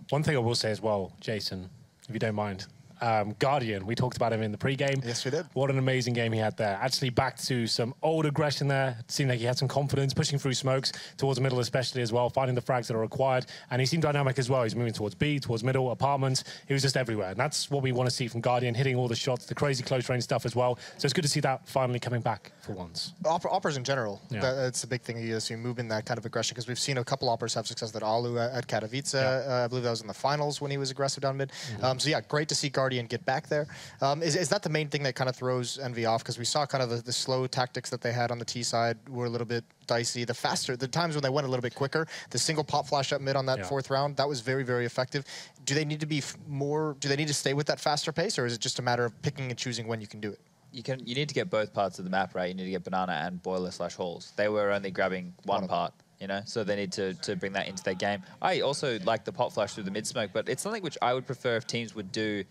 One thing I will say as well, Jason, if you don't mind, Guardian. We talked about him in the pre-game. Yes, we did. What an amazing game he had there. Actually back to some old aggression there. It seemed like he had some confidence, pushing through smokes towards the middle especially as well, finding the frags that are required. And he seemed dynamic as well. He's moving towards B, towards middle, apartments. He was just everywhere. And that's what we want to see from Guardian, hitting all the shots, the crazy close range stuff as well. So it's good to see that finally coming back for once. Oppers in general, Yeah. that's a big thing. You see move in that kind of aggression, because we've seen a couple Oppers have success. That Alu at Katowice, I believe that was in the finals when he was aggressive down mid. So yeah, great to see Guardian get back there. Is that the main thing that kind of throws EnVy off? Because we saw kind of the slow tactics that they had on the T side were a little bit dicey. The times when they went a little bit quicker, the single pop flash up mid on that fourth round, that was very, very effective. Do they need to be do they need to stay with that faster pace, or is it just a matter of picking and choosing when you can do it? You need to get both parts of the map right. You need to get banana and boiler/halls. They were only grabbing one part, you know, so they need to bring that into their game. I also like the pop flash through the mid smoke, but it's something which I would prefer if teams would do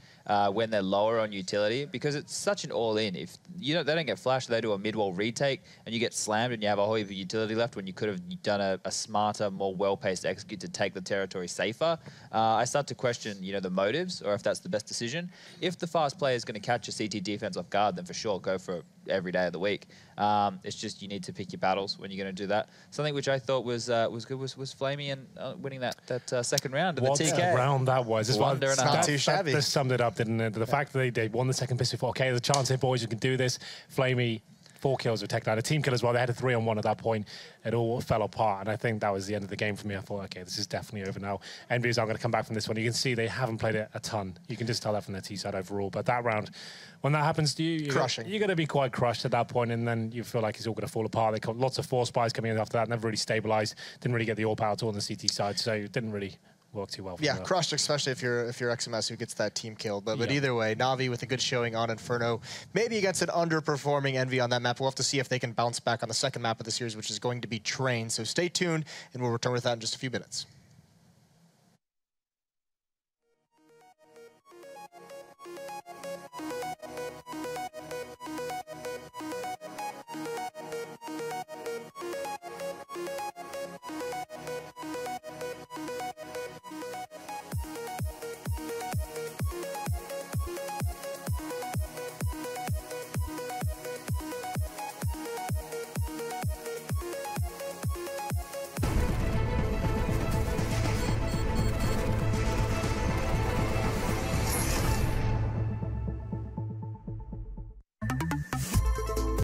when they're lower on utility, because it's such an all-in. If they don't get flashed, they do a mid-wall retake, and you get slammed, and you have a whole heap of utility left when you could have done a smarter, more well-paced execute to take the territory safer. I start to question, the motives, or if that's the best decision. If the fast player is going to catch a CT defense off guard, then for sure go for it every day of the week. It's just you need to pick your battles when you're going to do that. Something which I thought was good was Flamey and winning that second round of the TK. What round that was. Wonder and a half. Not too shabby. That summed it up, didn't it? The fact that they won the second piss before, okay, there's a chance here, boys, you can do this. Flamey, 4 kills with Tech9. A team kill as well. They had a 3-on-1 at that point. It all fell apart, and I think that was the end of the game for me. I thought, okay, this is definitely over now. EnVyUs aren't going to come back from this one. You can see they haven't played it a ton. You can just tell that from their T side overall. But that round, when that happens to you, you're going to be quite crushed at that point, and then you feel like it's all going to fall apart. They got lots of force buys coming in after that, never really stabilized. Didn't really get the AWP out on the CT side, so it didn't really work too well for them. Crushed, especially if you're XMS who gets that team kill. But either way, NaVi with a good showing on Inferno, maybe against an underperforming EnVy on that map. We'll have to see if they can bounce back on the second map of the series, which is going to be Train. So stay tuned, and we'll return with that in just a few minutes.